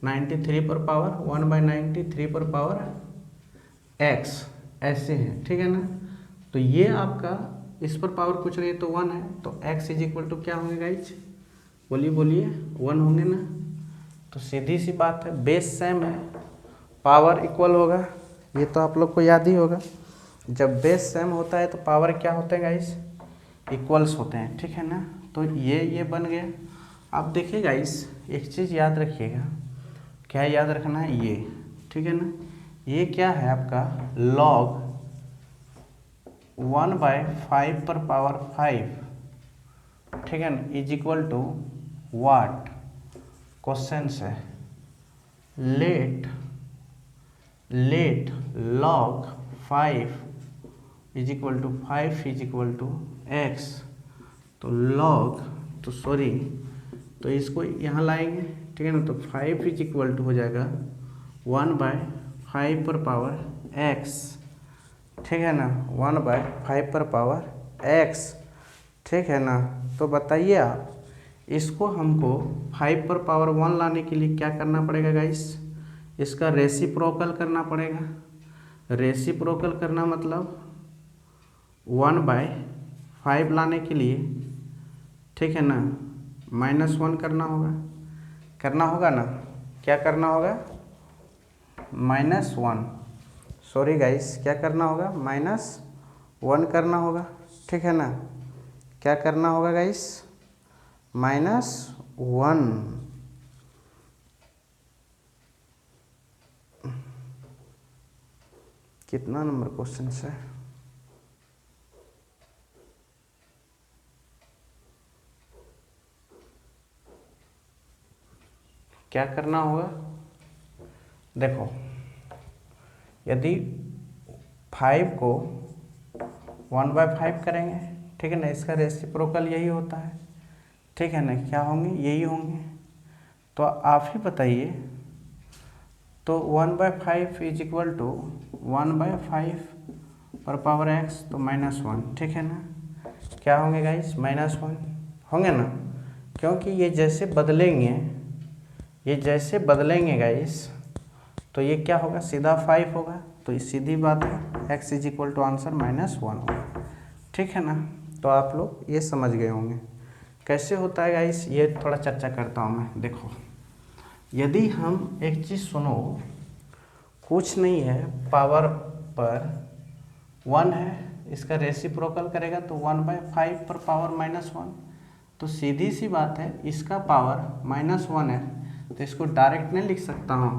93 पर पावर 1/93 पर पावर एक्स, ऐसे है, ठीक है ना। तो ये आपका इस पर पावर कुछ नहीं तो 1 है, तो x इज इक्वल टू क्या होंगे गाइज, बोलिए बोलिए, 1 होंगे ना। तो सीधी सी बात है, बेस सेम है, पावर इक्वल होगा, ये तो आप लोग को याद ही होगा। जब बेस सेम होता है तो पावर क्या होते हैं गाइस, इक्वल्स होते हैं, ठीक है ना। तो ये बन गया। आप देखिए गाइस, एक चीज़ याद रखिएगा, क्या याद रखना है, ये, ठीक है ना, ये क्या है आपका log 1/5 पर पावर 5, ठीक है ना, is equal to what. Question है let log 5 is equal to 5 is equal to x. तो log, तो सॉरी, तो इसको यहाँ लाएंगे, ठीक है ना, तो 5 इज इक्वल टू हो जाएगा 1/5 पर पावर एक्स, ठीक है ना, 1/5 पर पावर एक्स, ठीक है ना। तो बताइए आप, इसको हमको 5 पर पावर 1 लाने के लिए क्या करना पड़ेगा गाइस, इसका रेसिप्रोकल करना पड़ेगा। रेसिप्रोकल करना मतलब 1/5 लाने के लिए, ठीक है ना, -1 करना होगा ना, क्या करना होगा, -1, सॉरी गाइस, क्या करना होगा, -1 करना होगा, ठीक है ना। क्या करना होगा गाइस, -1। कितना नंबर क्वेश्चन है, क्या करना होगा, देखो, यदि 5 को 1/5 करेंगे, ठीक है ना, इसका रेसिप्रोकल यही होता है, ठीक है ना, क्या होंगे, यही होंगे। तो आप ही बताइए, तो 1/5 इज इक्वल टू 1/5 पर पावर एक्स, तो -1, ठीक है ना। क्या होंगे गाइस, -1 होंगे ना, क्योंकि ये जैसे बदलेंगे गाइस, तो ये क्या होगा, सीधा 5 होगा, तो ये सीधी बात है, x is equal to answer -1 होगा, ठीक है ना। तो आप लोग ये समझ गए होंगे कैसे होता है गाइस, ये थोड़ा चर्चा करता हूँ मैं। देखो, यदि हम एक चीज़ सुनो, कुछ नहीं है, पावर पर 1 है, इसका रेसिप्रोकल करेगा तो 1/5 पर पावर -1, तो सीधी सी बात है, इसका पावर -1 है, तो इसको डायरेक्ट नहीं लिख सकता हूँ,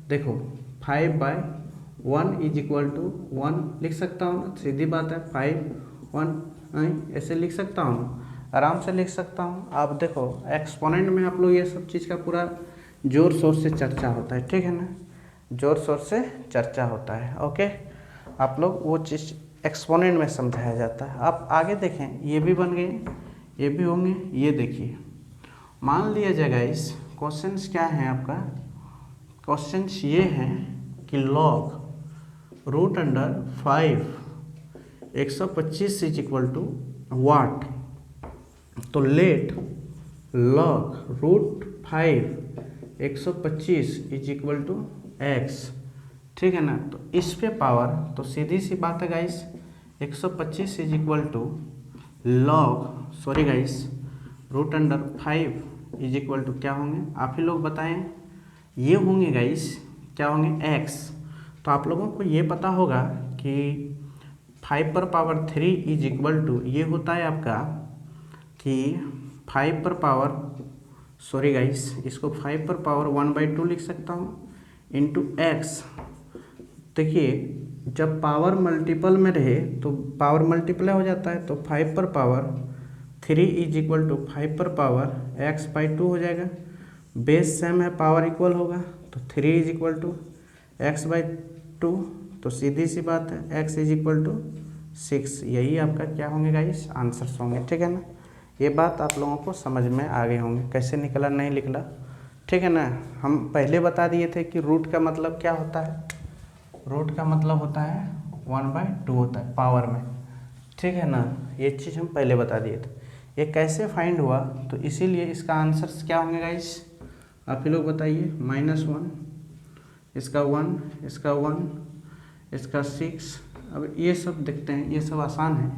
देखो 5/1 इज इक्वल टू 1 लिख सकता हूँ, सीधी बात है, 5/1 ऐसे लिख सकता हूँ, आराम से लिख सकता हूँ। आप देखो एक्सपोनेंट में आप लोग ये सब चीज़ का पूरा जोर शोर से चर्चा होता है, ठीक है ना, जोर शोर से चर्चा होता है, ओके। आप लोग वो चीज़ एक्सपोनेंट में समझाया जाता है। आप आगे देखें, ये भी बन गए, ये भी होंगे, ये देखिए, मान लिया जाएगा इस क्वेश्चंस क्या है आपका, क्वेश्चंस ये हैं कि log √5 125 is equal to what. तो let log √5 125 is equal to x, ठीक है ना। तो इस पे पावर, तो सीधी सी बात है guys, 125 is equal to log, sorry guys, √5 is equal to क्या होंगे, आप ही लोग बताएं, ये होंगे गाइस, क्या होंगे, x। तो आप लोगों को ये पता होगा कि 5 पर पावर 3 इज इक्वल टू, ये होता है आपका कि 5 पर पावर, सॉरी गाइस, इसको 5 पर पावर 1/2 लिख सकता हूँ, इंटू एक्स। देखिए जब पावर मल्टीपल में रहे तो पावर मल्टीप्लाई हो जाता है, तो 5 पर पावर 3 इज इक्वल टू 5 पर पावर x/2 हो जाएगा। बेस सेम है, पावर इक्वल होगा, तो 3 इज इक्वल टू x/2, तो सीधी सी बात है x इज इक्वल टू 6। यही आपका क्या होंगे गाइस, आंसर्स होंगे। ठीक है ना, ये बात आप लोगों को समझ में आ गए होंगे, कैसे निकला नहीं निकला। ठीक है ना, हम पहले बता दिए थे कि रूट का मतलब क्या होता है, रूट का मतलब होता है 1/2 होता है पावर में। ठीक है ना, ये चीज़ हम पहले बता दिए थे। ये कैसे फाइंड हुआ, तो इसीलिए इसका आंसर्स क्या होंगे गाइस, आप ही लोग बताइए। -1, इसका 1, इसका 1, इसका 6। अब ये सब देखते हैं, ये सब आसान है,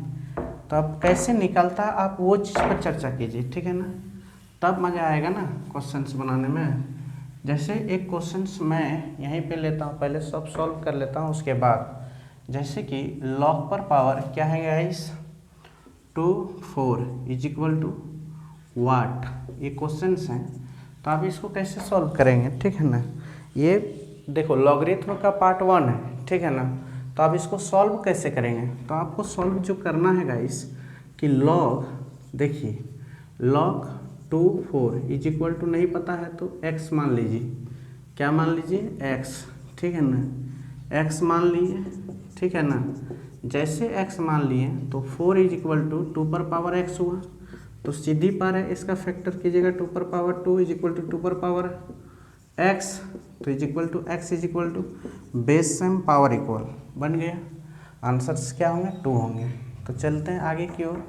तो अब कैसे निकलता है आप वो चीज़ पर चर्चा कीजिए। ठीक है ना, तब मज़ा आएगा ना क्वेश्चंस बनाने में। जैसे एक क्वेश्चंस मैं यहीं पे लेता हूँ, पहले सब सॉल्व कर लेता हूँ, उसके बाद जैसे कि log पर पावर क्या है गाइस, 2/4 इज इक्वल टू वाट। ये क्वेश्चंस हैं, तो आप इसको कैसे सॉल्व करेंगे। ठीक है ना, ये देखो लॉगरिथम का पार्ट 1 है। ठीक है ना, तो आप इसको सॉल्व कैसे करेंगे, तो आपको सॉल्व जो करना है गाइस कि लॉग, देखिए log 2/4 इज इक्वल टू, नहीं पता है तो x मान लीजिए, क्या मान लीजिए, x। ठीक है ना, x मान लीजिए। ठीक है ना, जैसे x मान लिए तो 4 इज इक्वल टू 2 पर पावर x हुआ, तो सीधी पार है, इसका फैक्टर कीजिएगा, 2 पर पावर 2 इज इक्वल टू 2 पर पावर x, तो is equal to x is equal to base same power equal, बन गया। आंसर्स क्या होंगे, 2 होंगे। तो चलते हैं आगे की ओर।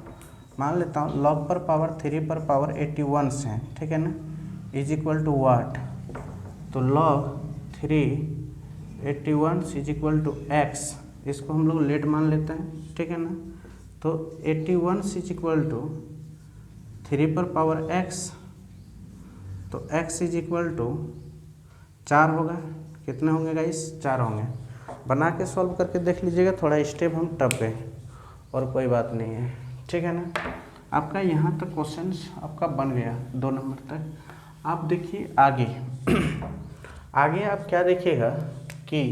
मान लेता हूँ log पर पावर 3 पर पावर 81 हैं। ठीक है ना, इज इक्वल टू वाट, तो log 3 81 is equal to x, इसको हम लोग लेट मान लेते हैं। ठीक है ना, तो 81 इज इक्वल टू 3 पर पावर x, तो x इज इक्वल टू 4 होगा। कितने होंगे गाइस, 4 होंगे। बना के सॉल्व करके देख लीजिएगा, थोड़ा स्टेप हम टप गए और कोई बात नहीं है। ठीक है ना, आपका यहाँ तक क्वेश्चंस आपका बन गया 2 नंबर तक। आप देखिए आगे आगे आप क्या देखिएगा कि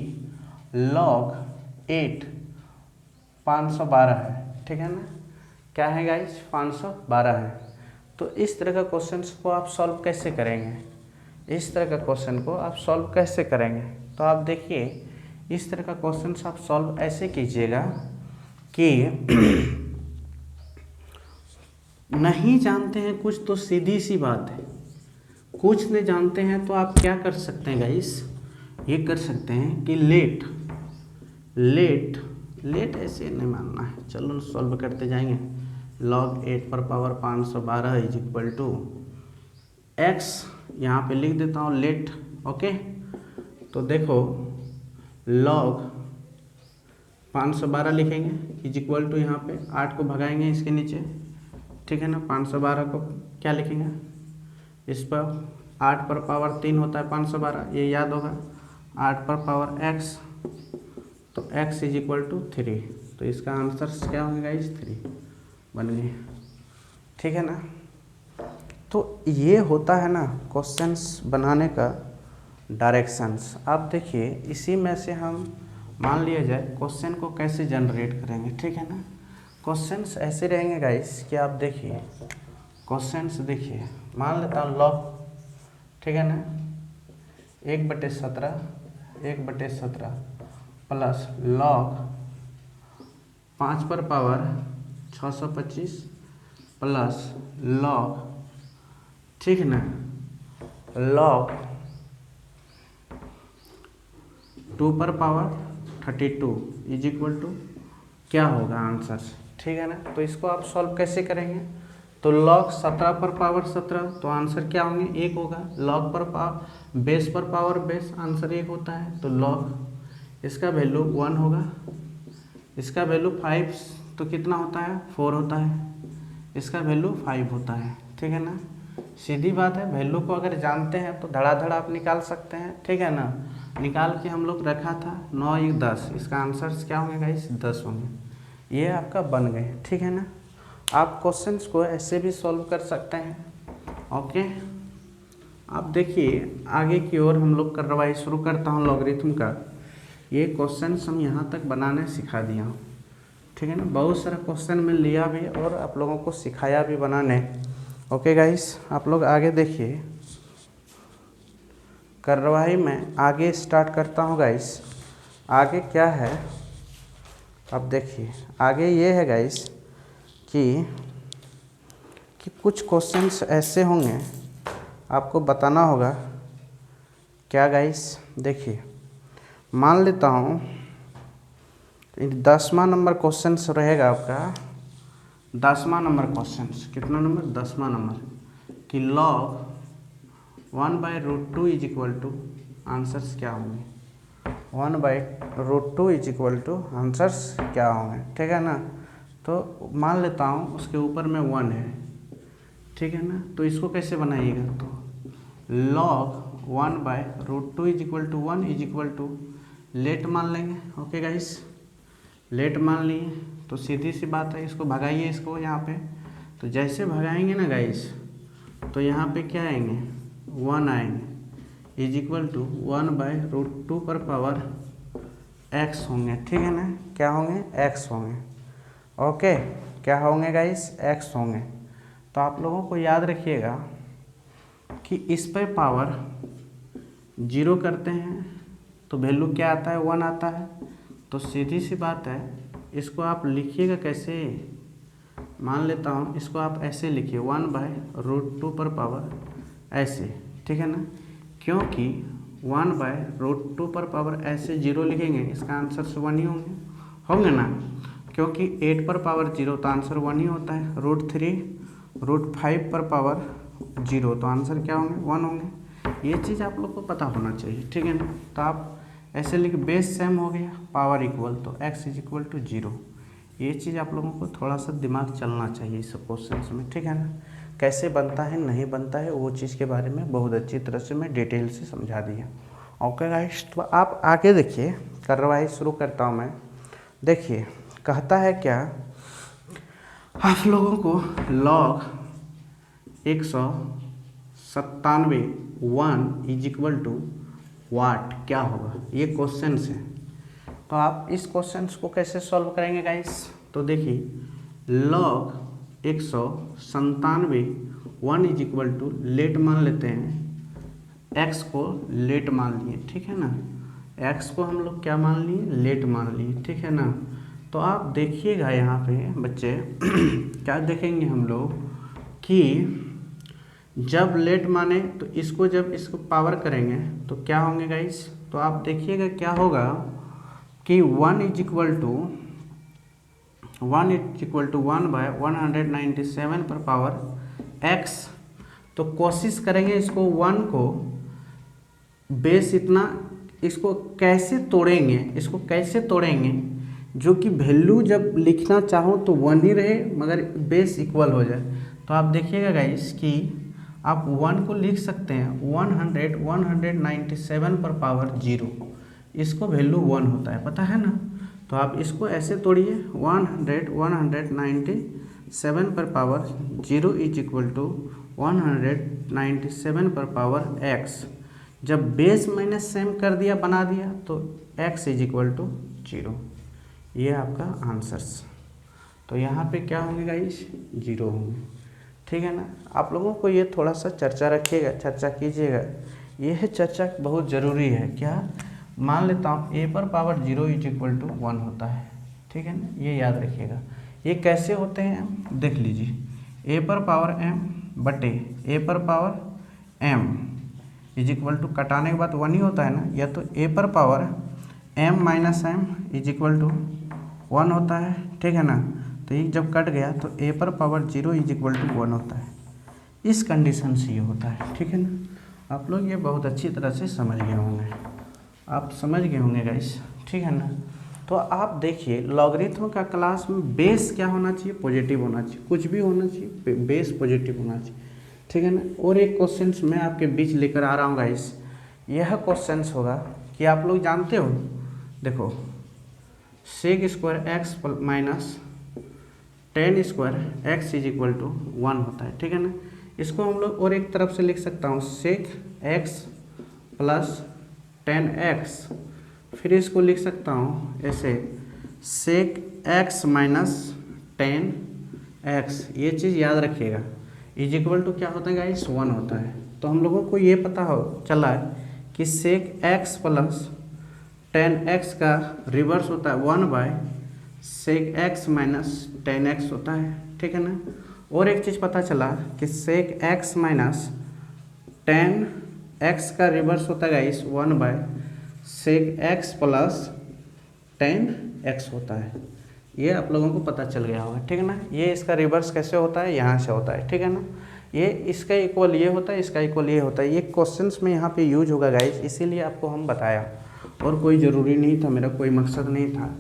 log 8 512 है। ठीक है ना, क्या है गाइस, 512 है। तो इस तरह का क्वेश्चंस को आप सॉल्व कैसे करेंगे, इस तरह का क्वेश्चन को आप सॉल्व कैसे करेंगे, तो आप देखिए इस तरह का क्वेश्चन आप सॉल्व ऐसे कीजिएगा कि नहीं जानते हैं कुछ तो सीधी सी बात है, कुछ नहीं जानते हैं तो आप क्या कर सकते हैं गाइस, ये कर सकते हैं कि लेट ऐसे नहीं मानना है, चलो सॉल्व करते जाएंगे। log 8 पर power 512 is equal to x, यहाँ पे लिख देता हूँ लेट। ओके, तो देखो log 512 लिखेंगे इज इक्वल टू, यहाँ पे 8 को भगाएंगे इसके नीचे। ठीक है ना, 512 को क्या लिखेंगे, इस पर 8 पर पावर 3 होता है 512, ये याद होगा। 8 पर पावर x, तो x इज इक्वल टू 3, तो इसका आंसर क्या होगा गाइस, 3 बन गए। ठीक है ना, तो ये होता है ना क्वेश्चंस बनाने का डायरेक्शंस। आप देखिए इसी में से हम मान लिया जाए क्वेश्चन को कैसे जनरेट करेंगे। ठीक है ना, क्वेश्चंस ऐसे रहेंगे गाइस कि आप देखिए क्वेश्चंस, देखिए मान लेता हूँ log, ठीक है ना, 1/17 प्लस log 5 पर पावर 625 प्लस log, ठीक है ना, log 2 पर पावर 32 इज इक्वल टू क्या होगा आंसर। ठीक है ना, तो इसको आप सॉल्व कैसे करेंगे, तो log 17 पर पावर 17, तो आंसर क्या होंगे, 1 होगा। log पर पावर बेस पर पावर बेस, आंसर 1 होता है, तो log इसका वैल्यू 1 होगा, इसका वैल्यू 5, तो कितना होता है, 4 होता है, इसका वैल्यू 5 होता है। ठीक है ना, सीधी बात है, वैल्यू को अगर जानते हैं तो धड़ाधड़ आप निकाल सकते हैं। ठीक है ना, निकाल के हम लोग रखा था 9 1 10, इसका आंसर क्या होंगे गाइस, 10 होंगे। ये आपका बन गए। ठीक है ना, आप क्वेश्चंस को ऐसे भी सॉल्व कर सकते हैं। ओके, आप देखिए आगे की ओर हम लोग कार्रवाई शुरू करता हूँ लॉगरिथम का। ये क्वेश्चन हम यहाँ तक बनाने सिखा दिया हूँ, ठीक है ना। बहुत सारा क्वेश्चन मैं लिया भी और आप लोगों को सिखाया भी बनाने। ओके गाइस, आप लोग आगे देखिए, कार्रवाई में आगे स्टार्ट करता हूँ गाइस। आगे क्या है, अब देखिए आगे ये है गाइस कि कुछ क्वेश्चंस ऐसे होंगे आपको बताना होगा। क्या गाइस, देखिए मान लेता हूँ 10वां नंबर क्वेश्चन रहेगा आपका, 10वां नंबर क्वेश्चन। कितना नंबर? 10वां नंबर कि log 1/√2 is equal to, answers क्या होंगे? 1/√2 इज इक्वल टू आंसर्स क्या होंगे, ठीक है ना। तो मान लेता हूँ उसके ऊपर में 1 है, ठीक है ना। तो इसको कैसे बनाइएगा? तो log 1/√2 is equal to 1 is equal to let मान लेंगे। ओके गाइस, लेट मान लिए तो सीधी सी बात है, इसको भगाइए इसको यहाँ पे। तो जैसे भगाएंगे ना गाइस, तो यहाँ पे क्या आएंगे? 1 आएंगे इज इक्वल टू 1/√2 पर पावर x होंगे, ठीक है ना। क्या होंगे? x होंगे। ओके, क्या होंगे गाइस? x होंगे। तो आप लोगों को याद रखिएगा कि इस पर पावर 0 करते हैं तो वैल्यू क्या आता है? 1 आता है। तो सीधी सी बात है, इसको आप लिखिएगा कैसे? मान लेता हूँ इसको आप ऐसे लिखिए 1/√2 पर पावर ऐसे, ठीक है ना। क्योंकि 1/√2 पर पावर ऐसे 0 लिखेंगे, इसका आंसर 1 ही होंगे ना। क्योंकि 8 पर पावर 0 तो आंसर 1 ही होता है। √3 √5 पर पावर 0 तो आंसर क्या होंगे? 1 होंगे। ये चीज़ आप लोग को पता होना चाहिए, ठीक है ना। तो आप ऐसे लिख, बेस सेम हो गया, पावर इक्वल, तो x इज इक्वल टू 0। ये चीज़ आप लोगों को थोड़ा सा दिमाग चलना चाहिए इस क्वेश्चन में, ठीक है ना। कैसे बनता है नहीं बनता है वो चीज़ के बारे में बहुत अच्छी तरह से मैं डिटेल से समझा दिया। ओके गाइस, तो आप आगे देखिए, कार्रवाई शुरू करता हूँ मैं। देखिए कहता है क्या, आप लोगों को log 197 1 इज इक्वल टू वाट क्या होगा, ये क्वेश्चन है। तो आप इस क्वेश्चन को कैसे सॉल्व करेंगे गाइस? तो देखिए log 197 1 is equal to let मान लेते हैं, x को लेट मान लिए, ठीक है ना। x को हम लोग क्या मान लिए? लेट मान लिए, ठीक है ना। तो आप देखिएगा यहाँ पे बच्चे क्या देखेंगे हम लोग कि जब लेट माने तो इसको, जब इसको पावर करेंगे तो क्या होंगे गाइस? तो आप देखिएगा क्या होगा कि 1 इज इक्वल टू 1/197 पर पावर x। तो कोशिश करेंगे इसको 1 को बेस इतना, इसको कैसे तोड़ेंगे, इसको कैसे तोड़ेंगे जो कि वैल्यू जब लिखना चाहो तो 1 ही रहे मगर बेस इक्वल हो जाए। तो आप देखिएगा गाइस कि आप 1 को लिख सकते हैं 197 पर पावर 0, इसको वैल्यू 1 होता है, पता है ना। तो आप इसको ऐसे तोड़िए 197 पर पावर 0 इज इक्वल टू 197 पर पावर x। जब बेस मैंने सेम कर दिया, बना दिया, तो x इज इक्वल टू 0। ये आपका आंसर्स। तो यहाँ पे क्या होंगे गाइस? 0 होंगे, ठीक है ना। आप लोगों को ये थोड़ा सा चर्चा रखिएगा, चर्चा कीजिएगा, ये है चर्चा बहुत ज़रूरी है। क्या मान लेता हूँ a पर पावर 0 इज इक्वल टू 1 होता है, ठीक है ना, ये याद रखिएगा। ये कैसे होते हैं देख लीजिए, a पर पावर m बटे a पर power m is equal to, कटाने के बाद 1 ही होता है ना, या तो a पर power m minus m is equal to 1 होता है, ठीक है ना। तो ये जब कट गया तो a पर पावर 0 इज इक्वल टू 1 होता है। इस कंडीशन से ये होता है, ठीक है ना। आप लोग ये बहुत अच्छी तरह से समझ गए होंगे, आप समझ गए होंगे गाइस, ठीक है ना। तो आप देखिए लॉगरिथम का क्लास में बेस क्या होना चाहिए? पॉजिटिव होना चाहिए, कुछ भी होना चाहिए बेस पॉजिटिव होना चाहिए, ठीक है ना। और एक क्वेश्चन मैं आपके बीच लेकर आ रहा हूँ गाइस। यह क्वेश्चन होगा कि आप लोग जानते हो, देखो sec square x minus 10 square x is equal to 1 होता है, ठीक है ना। इसको हम लोग और एक तरफ से लिख सकता हूँ, सेक एक्स प्लस 10x, फिर इसको लिख सकता हूँ ऐसे, sec x minus tan x, ये चीज़ याद रखिएगा, इज इक्वल टू क्या होता है गाइस, 1 होता है। तो हम लोगों को ये पता हो चला है कि sec x plus tan x का रिवर्स होता है 1 by sec x minus tan x होता है, ठीक है ना। और एक चीज़ पता चला कि sec x minus tan x का रिवर्स होता है guys 1 by sec x plus tan x होता है। ये आप लोगों को पता चल गया होगा, ठीक है ना। ये इसका रिवर्स कैसे होता है, यहाँ से होता है, ठीक है ना। ये इसका इक्वल ये होता है, इसका इक्वल ये होता है। ये क्वेश्चंस में यहाँ पे यूज होगा गाइस, इसीलिए आपको हम बताया, और कोई ज़रूरी नहीं था, मेरा कोई मकसद नहीं था।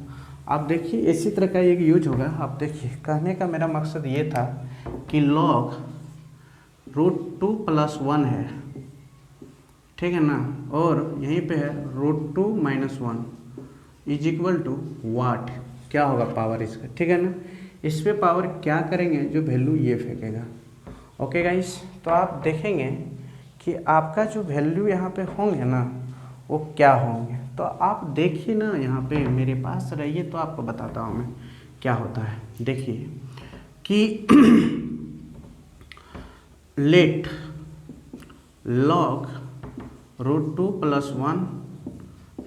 आप देखिए इसी तरह का एक यूज होगा। आप देखिए, कहने का मेरा मकसद ये था कि लॉग √2 + 1 है, ठीक है ना, और यहीं पे है √2 - 1 इज इक्वल टू वाट, क्या होगा पावर इसका, ठीक है ना। इस पे पावर क्या करेंगे, जो वैल्यू ये फेंकेगा। ओके गाइस, तो आप देखेंगे कि आपका जो वैल्यू यहाँ पे होंगे ना, वो क्या होंगे। तो आप देखिए ना, यहाँ पे मेरे पास रहिए तो आपको बताता हूँ मैं क्या होता है। देखिए कि let log √2 + 1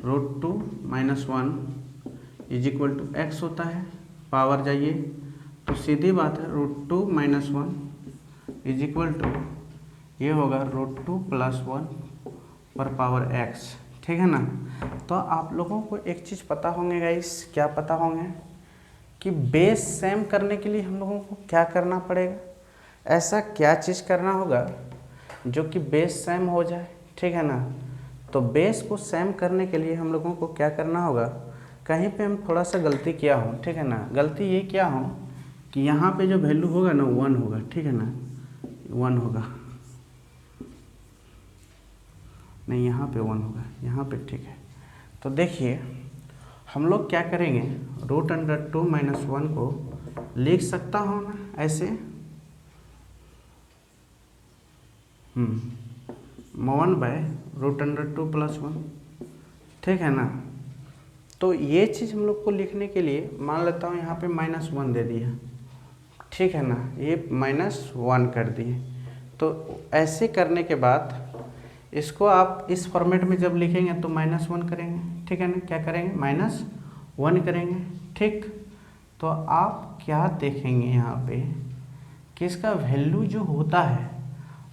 √2 - 1 is equal to x होता है। पावर जाइए तो सीधी बात है, √2 - 1 इज इक्वल टू ये होगा √2 + 1 पर पावर एक्स, ठीक है ना। तो आप लोगों को एक चीज़ पता होंगे गाइस, क्या पता होंगे कि बेस सेम करने के लिए हम लोगों को क्या करना पड़ेगा। ऐसा क्या चीज़ करना होगा जो कि बेस सेम हो जाए, ठीक है ना। तो बेस को सेम करने के लिए हम लोगों को क्या करना होगा, कहीं पे हम थोड़ा सा गलती किया हो, ठीक है ना। गलती ये क्या हो कि यहाँ पे जो वैल्यू होगा ना 1 होगा, ठीक है ना, 1 होगा, नहीं यहाँ पे 1 होगा, यहाँ पे, ठीक है। तो देखिए हम लोग क्या करेंगे, √2 - 1 को लिख सकता हूँ ना ऐसे, 1 बाय √2 + 1, ठीक है ना। तो ये चीज़ हम लोग को लिखने के लिए मान लेता हूँ यहाँ पे -1 दे दिया, ठीक है ना, ये -1 कर दिए। तो ऐसे करने के बाद इसको आप इस फॉर्मेट में जब लिखेंगे तो -1 करेंगे, ठीक है ना, क्या करेंगे, -1 करेंगे, ठीक। तो आप क्या देखेंगे यहाँ पे कि इसका वैल्यू जो होता है,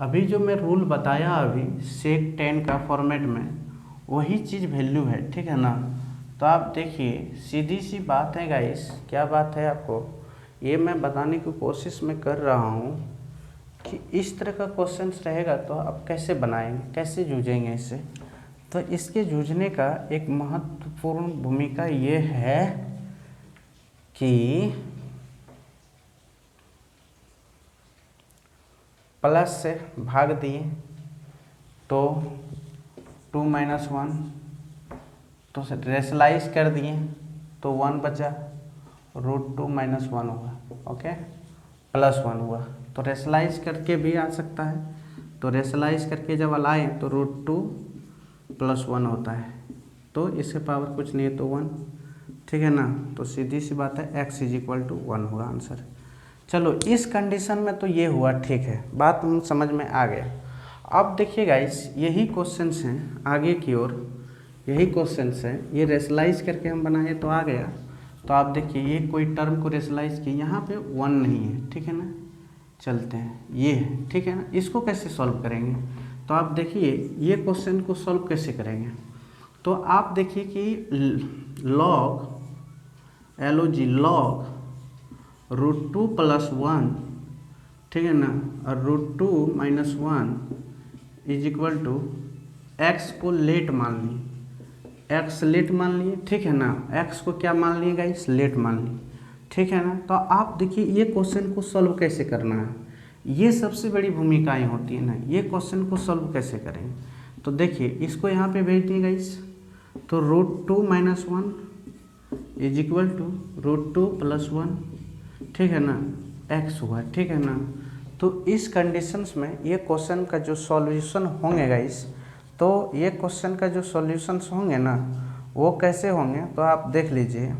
अभी जो मैं रूल बताया अभी सेक 10 का फॉर्मेट में, वही चीज़ वैल्यू है, ठीक है ना। तो आप देखिए सीधी सी बात है गाइस, क्या बात है, आपको ये मैं बताने की कोशिश में कर रहा हूँ कि इस तरह का क्वेश्चन रहेगा तो आप कैसे बनाएंगे, कैसे जूझेंगे इससे। तो इसके जूझने का एक महत्वपूर्ण भूमिका ये है कि प्लस से भाग दिए तो 2 - 1, तो रेशलाइज कर दिए तो 1 बचा, √2 - 1 हुआ, ओके, +1 हुआ। तो रेशलाइज करके भी आ सकता है, तो रेशलाइज करके जब लाए तो √2 + 1 होता है, तो इसके पावर कुछ नहीं है तो 1, ठीक है ना। तो सीधी सी बात है, x = 1 होगा आंसर। चलो इस कंडीशन में तो ये हुआ, ठीक है, बात हम समझ में आ गया। अब देखिए गाइस, यही क्वेश्चंस हैं आगे की ओर, यही क्वेश्चंस हैं, ये रेशलाइज करके हम बनाए तो आ गया। तो आप देखिए ये कोई टर्म को रेशलाइज किए, यहाँ पे 1 नहीं है, ठीक है ना, चलते हैं, ये है, ठीक है ना। इसको कैसे सॉल्व करेंगे, तो आप देखिए ये क्वेश्चन को सॉल्व कैसे करेंगे। तो आप देखिए कि लॉग लॉग √2 + 1, ठीक है ना, और √2 - 1 इज इक्वल टू एक्स को लेट मान लिए, एक्स लेट मान लिए, ठीक है ना, एक्स को क्या मान लिए गाइस, लेट मान लिए, ठीक है ना। तो आप देखिए ये क्वेश्चन को सॉल्व कैसे करना है, ये सबसे बड़ी भूमिकाएं होती है ना, ये क्वेश्चन को सॉल्व कैसे करेंगे। तो देखिए इसको यहाँ पे भेज दिए गाइस, तो √2 - 1 इज इक्वल टू √2 + 1, ठीक है ना, एक्स हुआ, ठीक है ना। तो इस कंडीशंस में ये क्वेश्चन का जो सॉल्यूशन होंगे गाइस, तो ये क्वेश्चन का जो सॉल्यूशंस होंगे ना, वो कैसे होंगे तो आप देख लीजिए,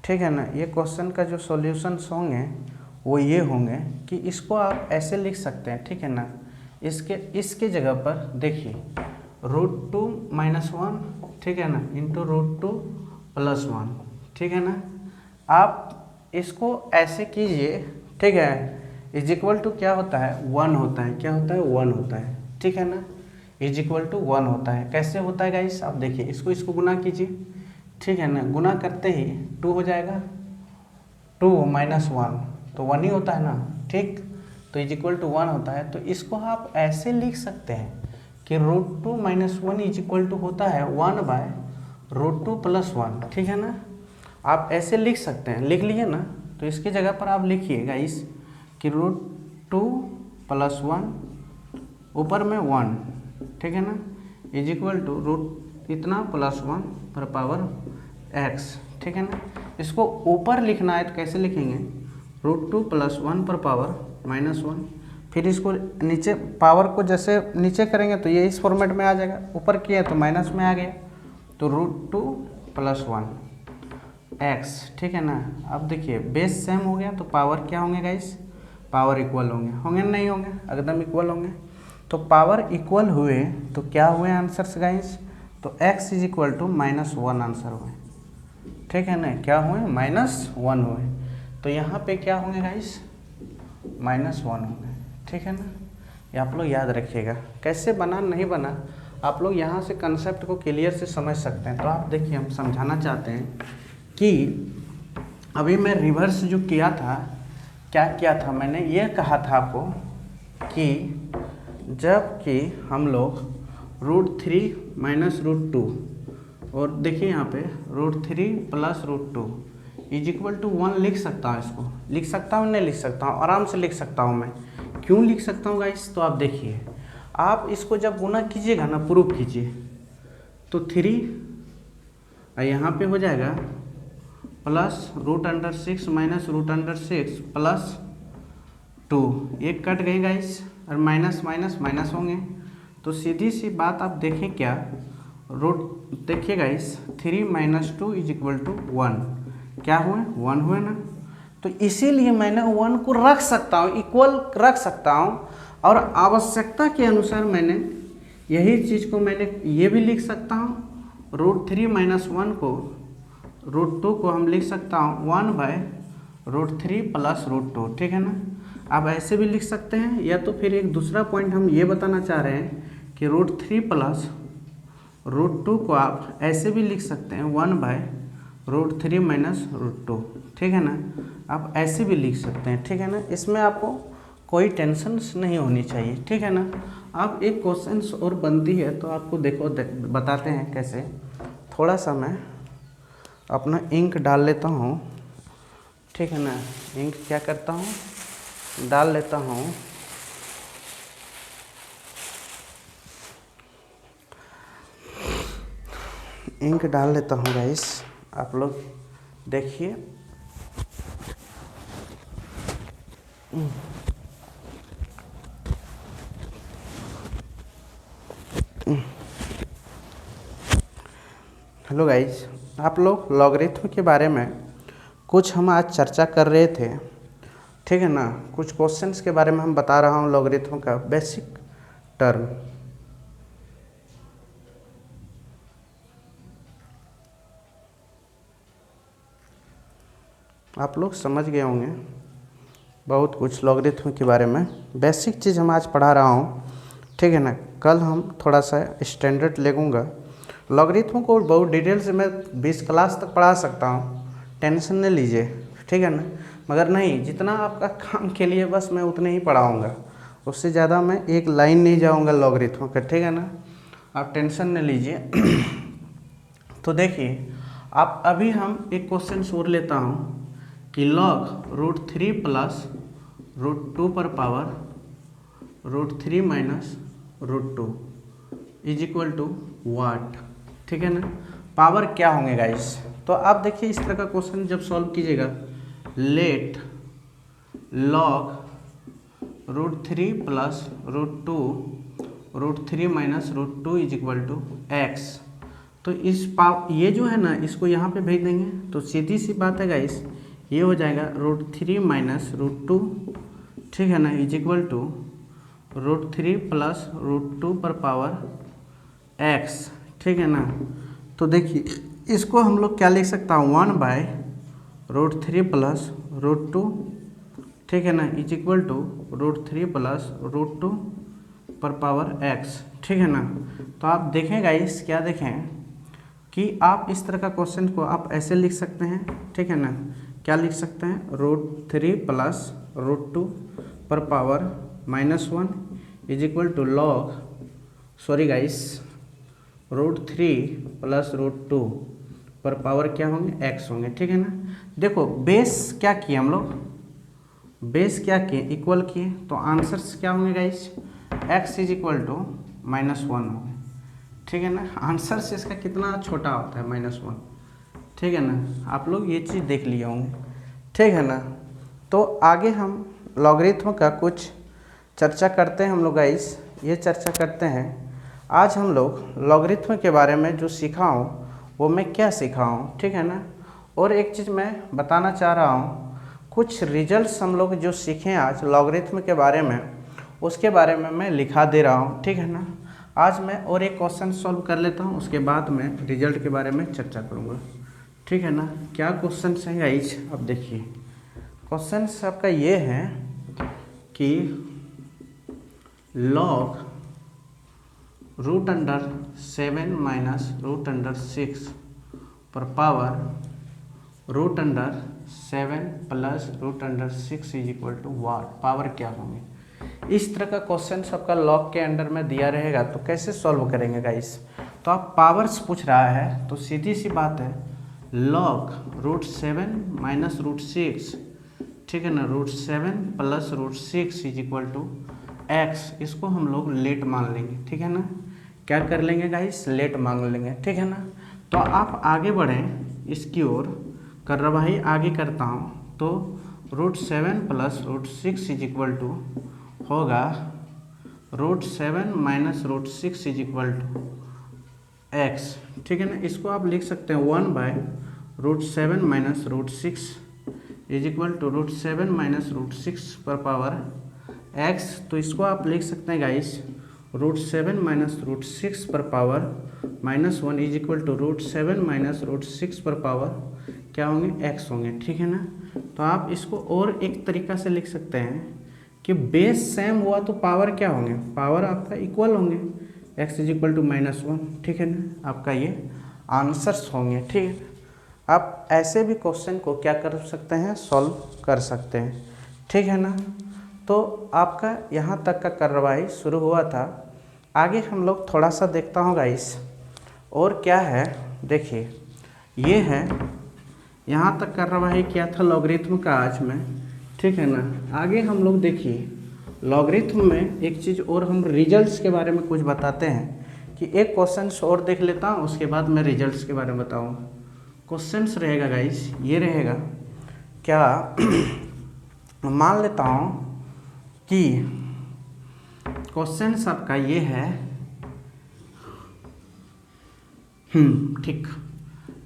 ठीक है ना। ये क्वेश्चन का जो सॉल्यूशंस होंगे वो ये होंगे कि इसको आप ऐसे लिख सकते हैं, ठीक है ना। इसके जगह पर देखिए √2 - 1, ठीक है ना, इंटू √2 + 1, ठीक है ना। आप इसको ऐसे कीजिए, ठीक है, इज इक्वल टू क्या होता है 1 होता है, क्या होता है 1 होता है, ठीक है ना, इज इक्वल टू 1 होता है। कैसे होता है गाइस, आप देखिए इसको गुना कीजिए, ठीक है ना। गुना करते ही 2 हो जाएगा, 2 - 1 तो 1 ही होता है ना, ठीक। तो इज इक्वल टू 1 होता है। तो इसको आप ऐसे लिख सकते हैं कि √2 - 1 इज इक्वल टू होता है 1/√2 + 1, ठीक है ना। आप ऐसे लिख सकते हैं, लिख लिए ना। तो इसकी जगह पर आप लिखिएगा इस कि √2 + 1 ऊपर में 1, ठीक है ना, इज इक्वल टू रूट इतना +1 पर पावर x, ठीक है ना। इसको ऊपर लिखना है तो कैसे लिखेंगे, √2 + 1 पर पावर -1। फिर इसको नीचे पावर को जैसे नीचे करेंगे तो ये इस फॉर्मेट में आ जाएगा, ऊपर किया तो माइनस में आ गया, तो √2 + 1 x, ठीक है ना। अब देखिए बेस सेम हो गया तो पावर क्या होंगे गाइस, पावर इक्वल होंगे नहीं होंगे, एकदम इक्वल होंगे। तो पावर इक्वल हुए तो क्या हुए आंसर्स गाइस, तो x is equal to -1 answer हुए, ठीक है ना। क्या हुए -1 हुए। तो यहाँ पे क्या होंगे गाइस, -1 होंगे, ठीक है ना। ये आप लोग याद रखिएगा। कैसे बना नहीं बना आप लोग यहाँ से कंसेप्ट को क्लियर से समझ सकते हैं। तो आप देखिए हम समझाना चाहते हैं कि अभी मैं रिवर्स जो किया था, क्या किया था, मैंने ये कहा था आपको कि जब कि हम लोग √3 - √2 और देखिए यहाँ पे √3 + √2 इज इक्वल टू 1 लिख सकता हूँ। इसको लिख सकता हूँ, नहीं लिख सकता हूँ, आराम से लिख सकता हूँ मैं। क्यों लिख सकता हूँ गाइस, तो आप देखिए आप इसको जब गुना कीजिएगा ना, प्रूफ कीजिए, तो 3 यहाँ पे हो जाएगा +√6 - √6 + 2, एक कट गए गाइस और माइनस माइनस माइनस होंगे। तो सीधी सी बात आप देखें क्या, देखिए गाइस 3 - 2 इज इक्वल टू 1, क्या हुए 1 हुए ना। तो इसीलिए मैंने 1 को रख सकता हूँ, इक्वल रख सकता हूँ, और आवश्यकता के अनुसार मैंने यही चीज़ को मैंने ये भी लिख सकता हूँ, √3 - 1 को √2 को हम लिख सकता हूँ 1/√3 + √2, ठीक है ना। आप ऐसे भी लिख सकते हैं, या तो फिर एक दूसरा पॉइंट हम ये बताना चाह रहे हैं कि √3 + √2 को आप ऐसे भी लिख सकते हैं 1/√3 - √2, ठीक है ना। आप ऐसे भी लिख सकते हैं, ठीक है ना। इसमें आपको कोई टेंशन नहीं होनी चाहिए, ठीक है ना। अब एक क्वेश्चन और बनती है तो आपको देखो बताते हैं कैसे। थोड़ा सा मैं अपना इंक डाल लेता हूँ, ठीक है ना। इंक क्या करता हूँ, डाल लेता हूँ। इंक डाल लेता हूँ गाइस, आप लोग देखिए। हेलो गाइस, आप लोग लॉगरिथम के बारे में कुछ हम आज चर्चा कर रहे थे, ठीक है ना। कुछ क्वेश्चंस के बारे में हम बता रहा हूँ, लॉगरिथम का बेसिक टर्म। आप लोग समझ गए होंगे बहुत कुछ लॉगरिथम के बारे में, बेसिक चीज़ हम आज पढ़ा रहा हूँ, ठीक है ना। कल हम थोड़ा सा स्टैंडर्ड लेगूँगा। लॉगरिथम को बहुत डिटेल से मैं 20 क्लास तक पढ़ा सकता हूँ, टेंशन नहीं लीजिए, ठीक है ना। मगर नहीं, जितना आपका काम के लिए बस मैं उतने ही पढ़ाऊँगा, उससे ज़्यादा मैं एक लाइन नहीं जाऊँगा लॉगरिथम का, ठीक है ना। आप टेंशन नहीं लीजिए। तो देखिए आप अभी हम एक क्वेश्चन और लेता हूँ कि log √3 + √2 पर पावर √3 - √2 इज इक्वल टू वाट, ठीक है ना। पावर क्या होंगे गाइस, तो आप देखिए इस तरह का क्वेश्चन जब सॉल्व कीजिएगा, let log √3 + √2 √3 - √2 is equal to x, तो ये जो है ना, इसको यहाँ पे भेज देंगे तो सीधी सी बात है गाइस, ये हो जाएगा √3 माइनस √2, ठीक है ना, इज इक्वल टू √3 प्लस √2 पर पावर x, ठीक है ना। तो देखिए इसको हम लोग क्या लिख सकता हूँ, 1/√3 प्लस √2, ठीक है ना, इज इक्वल टू √3 प्लस √2 पर पावर x, ठीक है ना। तो आप देखें गाइस, क्या देखें कि आप इस तरह का क्वेश्चन को आप ऐसे लिख सकते हैं, ठीक है ना। क्या लिख सकते हैं, √3 प्लस √2 पर power -1 is equal to log, sorry guys, √3 plus √2 पर पावर क्या होंगे, x होंगे, ठीक है ना। देखो बेस क्या किए हम लोग, बेस क्या किए, इक्वल किए, तो आंसर्स क्या होंगे guys, x is equal to -1 होंगे, ठीक है ना। आंसर से इसका कितना छोटा होता है, -1, ठीक है ना। आप लोग ये चीज़ देख लिए होंगे, ठीक है ना। तो आगे हम लॉगरिथम का कुछ चर्चा करते हैं हम लोग गाइस, ये चर्चा करते हैं। आज हम लोग लॉगरिथम के बारे में जो सीखा हूँ वो मैं क्या सीखा हूँ, ठीक है ना। और एक चीज़ मैं बताना चाह रहा हूँ, कुछ रिजल्ट्स हम लोग जो सीखे आज लॉगरिथम के बारे में, उसके बारे में मैं लिखा दे रहा हूँ, ठीक है ना। आज मैं और एक क्वेश्चन सॉल्व कर लेता हूँ, उसके बाद मैं रिजल्ट के बारे में चर्चा करूँगा, ठीक है ना। क्या क्वेश्चन है गाइस, अब देखिए क्वेश्चन आपका ये है कि log √7 माइनस √6 पर power √7 plus √6 is equal to what, power क्या होंगे। इस तरह का क्वेश्चन सबका लॉग के अंडर में दिया रहेगा, तो कैसे सॉल्व करेंगे गाइस। तो आप पावर्स पूछ रहा है, तो सीधी सी बात है, log √7 माइनस √6, ठीक है ना, √7 plus √6 is equal to x, इसको हम लोग लेट मान लेंगे, ठीक है ना। क्या कर लेंगे गाइस, लेट मान लेंगे, ठीक है ना। तो आप आगे बढ़ें इसकी ओर, कार्रवाई आगे करता हूँ। तो √7 प्लस √6 इज इक्वल टू होगा √7 minus √6 is equal to x, ठीक है ना। इसको आप लिख सकते हैं 1/√7 minus √6 is equal to √7 minus √6 पर पावर x। तो इसको आप लिख सकते हैं गाइस, √7 माइनस √6 पर power -1 is equal to √7 minus √6 पर पावर क्या होंगे, x होंगे, ठीक है ना। तो आप इसको और एक तरीका से लिख सकते हैं कि बेस सेम हुआ तो पावर क्या होंगे, पावर आपका इक्वल होंगे, x इज इक्वल टू -1, ठीक है ना। आपका ये आंसर्स होंगे, ठीक है। आप ऐसे भी क्वेश्चन को क्या कर सकते हैं, सॉल्व कर सकते हैं, ठीक है ना। तो आपका यहाँ तक का कार्रवाई शुरू हुआ था। आगे हम लोग थोड़ा सा देखता हूँ गाइस, और क्या है, देखिए ये है, यहाँ तक कार्रवाई किया था लॉगरिथम का आज में, ठीक है ना। आगे हम लोग देखिए लॉगरिथम में एक चीज़ और, हम रिजल्ट्स के बारे में कुछ बताते हैं कि एक क्वेश्चन और देख लेता हूँ, उसके बाद मैं रिजल्ट्स के बारे में बताऊँगा। क्वेश्चंस रहेगा गाइस, ये रहेगा क्या मान लेता हूँ कि क्वेश्चन आपका ये है, ठीक,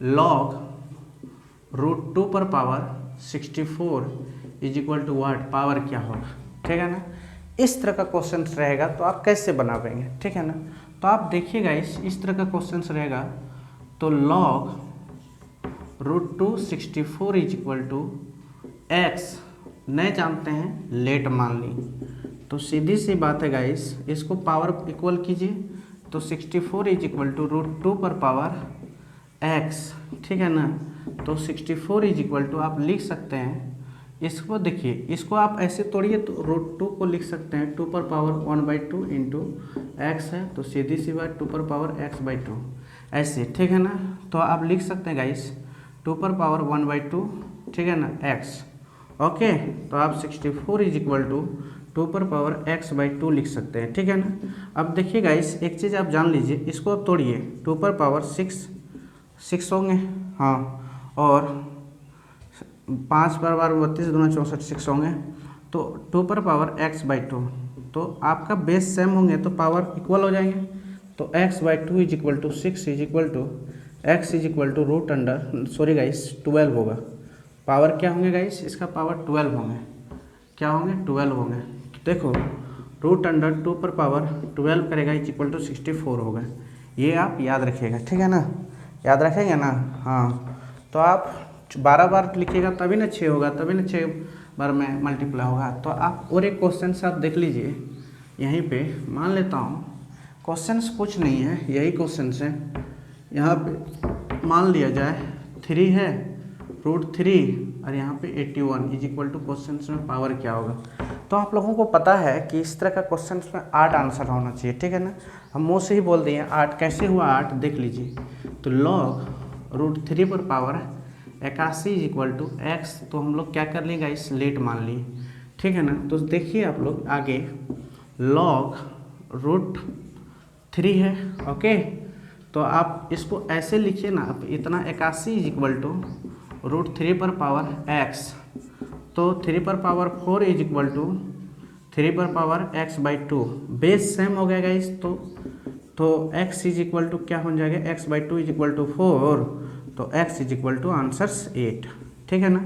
log √2 पर power 64 is equal to what, power क्या होगा, ठीक है ना। इस तरह का क्वेश्चन रहेगा, तो आप कैसे बनावेंगे, ठीक है ना। तो आप देखिएगा इस तरह का क्वेश्चन रहेगा, तो log √2 64 is equal to x, नहीं जानते हैं, लेट मान ली। तो सीधी सी बात है गाइस, इसको पावर इक्वल कीजिए, तो 64 इज इक्वल टू √2 पर पावर x, ठीक है ना। तो 64 इज इक्वल टू आप लिख सकते हैं, इसको देखिए, इसको आप ऐसे तोड़िए तो √2 को लिख सकते हैं 2 पर पावर 1/2 इंटू x है, तो सीधी सी बात 2 पर पावर x/2 ऐसे, ठीक है ना। तो आप लिख सकते हैं गाइस 2 पर पावर 1/2, ठीक है ना, x, ओके। तो आप 64 इज इक्वल टू 2 पर पावर x/2 लिख सकते हैं, ठीक है ना। अब देखिए गाइस, एक चीज़ आप जान लीजिए, इसको आप तोड़िए, 2 पर पावर 6 होंगे, हाँ, और 5 पर पावर 32 दूना 64 6 होंगे, तो 2 पर पावर x/2, तो आपका बेस सेम होंगे तो पावर इक्वल हो जाएंगे। तो x/2 is equal to 6 is equal to x is equal to root under, sorry guys 12 होगा। पावर क्या होंगे गाइस, इसका पावर 12 होंगे। क्या होंगे, 12 होंगे। देखो रूट अंडर 2 पर पावर 12 करेगा इज इक्वल टू 64 होगा। ये आप याद रखिएगा, ठीक है ना, याद रखेंगे ना। हाँ, तो आप 12 बार लिखिएगा तभी ना 6 होगा, तभी ना 6 बार में मल्टीप्लाई होगा। तो आप और एक क्वेश्चन से आप देख लीजिए यहीं पे, मान लेता हूँ क्वेश्चंस कुछ नहीं है, यही क्वेश्चन है। यहाँ पे मान लिया जाए 3 है, √3 और यहाँ पे 81 इज इक्वल टू क्वेश्चन में पावर क्या होगा। तो आप लोगों को पता है कि इस तरह का क्वेश्चन में 8 आंसर होना चाहिए, ठीक है ना। हम मुँह से ही बोल दिए 8, कैसे हुआ 8 देख लीजिए। तो log √3 पर power 81 is equal to x, तो हम लोग क्या कर लिए गाइस, लेट मान लिए, ठीक है ना। तो देखिए आप लोग आगे log √3 है, ओके। तो आप इसको ऐसे लिखिए ना, आप इतना 81 इज इक्वल टू √3 पर पावर x, तो 3 पर पावर 4 इज इक्वल टू 3 पर पावर x/2, बेस सेम हो गया गाइस। तो x इज इक्वल टू क्या हो जाएगा, x/2 इज इक्वल टू 4, तो x is equal to answers 8, ठीक है ना।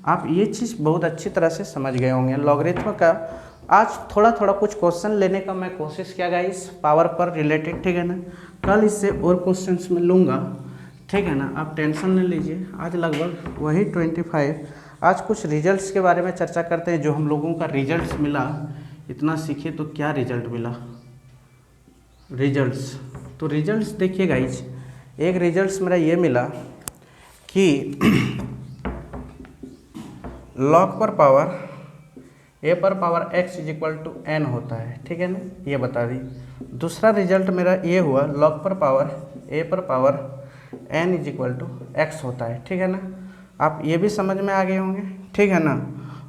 आप ये चीज़ बहुत अच्छी तरह से समझ गए होंगे लॉगरिथम का। आज थोड़ा थोड़ा कुछ क्वेश्चन लेने का मैं कोशिश किया गाइस पावर पर रिलेटेड, ठीक है ना। कल इससे और क्वेश्चंस में लूँगा, ठीक है ना, आप टेंशन नहीं लीजिए। आज लगभग वही 25। आज कुछ रिजल्ट्स के बारे में चर्चा करते हैं, जो हम लोगों का रिजल्ट्स मिला। इतना सीखे तो क्या रिजल्ट मिला, रिजल्ट्स। तो रिजल्ट्स देखिए गाइस, एक रिजल्ट्स मेरा ये मिला कि log पर पावर a पर power x is equal to n होता है, ठीक है ना, ये बता दी। दूसरा रिजल्ट मेरा ये हुआ log पर पावर a पर power n is equal to x होता है, ठीक है ना। आप ये भी समझ में आ गए होंगे, ठीक है ना।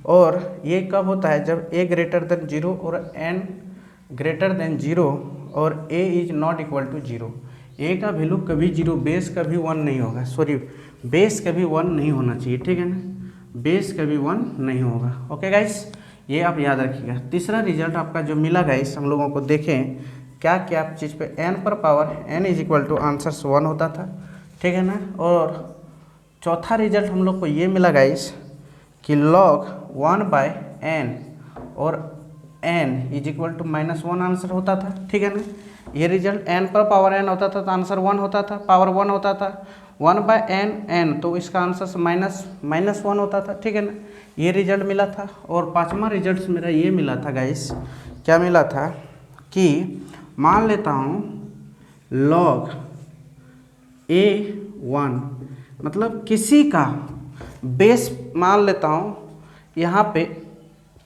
और ये कब होता है, जब a ग्रेटर देन 0 और n ग्रेटर देन 0 और a is not equal to 0। a का वैल्यू कभी 0, बेस कभी 1 नहीं होगा, सॉरी बेस कभी 1 नहीं होना चाहिए, ठीक है ना, बेस कभी 1 नहीं होगा। ओके गाइस, ये आप याद रखिएगा। तीसरा रिजल्ट आपका जो मिला गाइस, हम लोगों को देखें क्या क्या चीज़ पे, n पर power n is equal to answers 1 होता था, ठीक है ना। और चौथा रिजल्ट हम लोग को ये मिला गाइस कि log 1/n और n is equal to -1 answer होता था, ठीक है ना। ये रिजल्ट n पर पावर n होता था तो आंसर 1 होता था, पावर 1 होता था। 1/n तो इसका आंसर -1 होता था, ठीक है ना। ये रिजल्ट मिला था। और पांचवा रिजल्ट मेरा ये मिला था गाइस, क्या मिला था कि मान लेता हूँ log a1, मतलब किसी का बेस मान लेता हूँ, यहाँ पे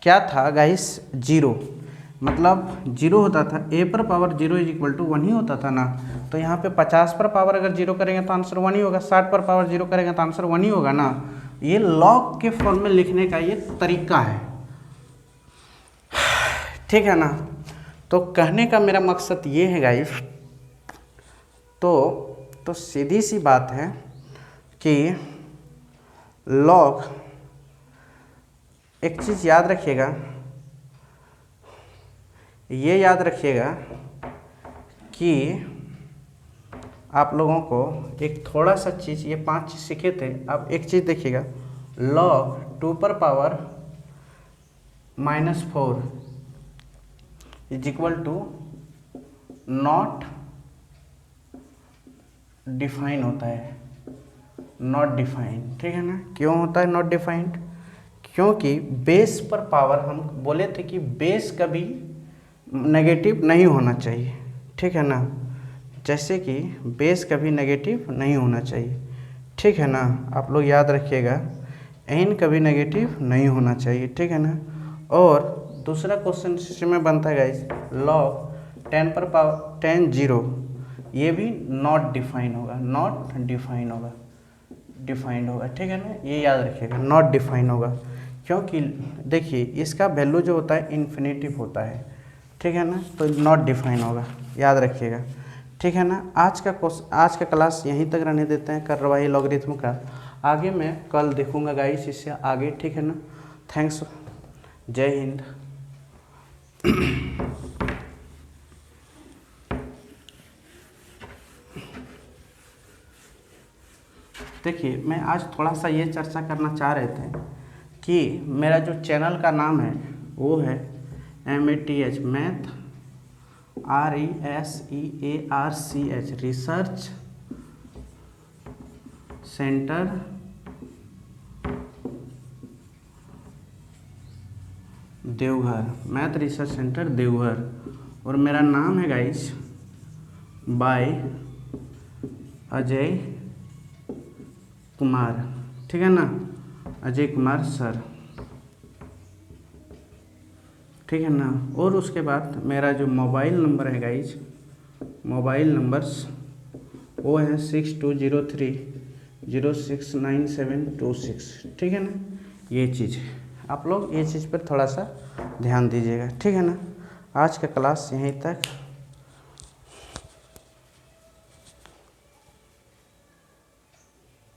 क्या था गाइस 0, मतलब 0 होता था। a पर पावर 0 इज इक्वल टू 1 ही होता था ना। तो यहाँ पे 50 पर पावर अगर 0 करेंगे तो आंसर 1 ही होगा, 60 पर पावर 0 करेंगे तो आंसर 1 ही होगा ना। ये लॉग के फॉर्म में लिखने का ये तरीका है, ठीक है ना। तो कहने का मेरा मकसद ये है गाइस, तो सीधी सी बात है कि लॉग, एक चीज़ याद रखिएगा, ये याद रखिएगा कि आप लोगों को एक थोड़ा सा चीज़, ये 5 चीज़ सीखे थे, आप एक चीज़ देखिएगा, log 2 पर power -4 is equal to not define होता है, नॉट डिफाइन, ठीक है ना। क्यों होता है नॉट डिफाइंड, क्योंकि बेस पर पावर, हम बोले थे कि बेस कभी नेगेटिव नहीं होना चाहिए, ठीक है ना। जैसे कि बेस कभी नेगेटिव नहीं होना चाहिए, ठीक है ना। आप लोग याद रखिएगा, n कभी नेगेटिव नहीं होना चाहिए, ठीक है ना। और दूसरा क्वेश्चन इसमें बनता है गाइस, log 10 पर पावर 10 0, ये भी नॉट डिफाइन होगा, नॉट डिफाइन होगा, डिफाइंड होगा, ठीक है ना। ये याद रखिएगा, नॉट डिफाइन होगा, क्योंकि देखिए इसका वैल्यू जो होता है इन्फिनेटिव होता है, ठीक है ना। तो नॉट डिफाइन होगा, याद रखिएगा, ठीक है ना। आज का क्लास यहीं तक रहने देते हैं, कार्रवाई लॉगरिथम का। आगे मैं कल देखूंगा गाइस इससे आगे, ठीक है ना। थैंक्स, जय हिंद। देखिए मैं आज थोड़ा सा ये चर्चा करना चाह रहे थे कि मेरा जो चैनल का नाम है वो है MATH math RESEARCH research centre Deoghar, math research centre Deoghar. और मेरा नाम है गाइस बाय अजय कुमार, ठीक है ना, अजय कुमार सर, ठीक है ना। और उसके बाद मेरा जो मोबाइल नंबर है गाइज, मोबाइल नंबर्स वो है 6203069726, ठीक है ना। ये चीज़ आप लोग ये चीज़ पर थोड़ा सा ध्यान दीजिएगा, ठीक है ना। आज का क्लास यहीं तक।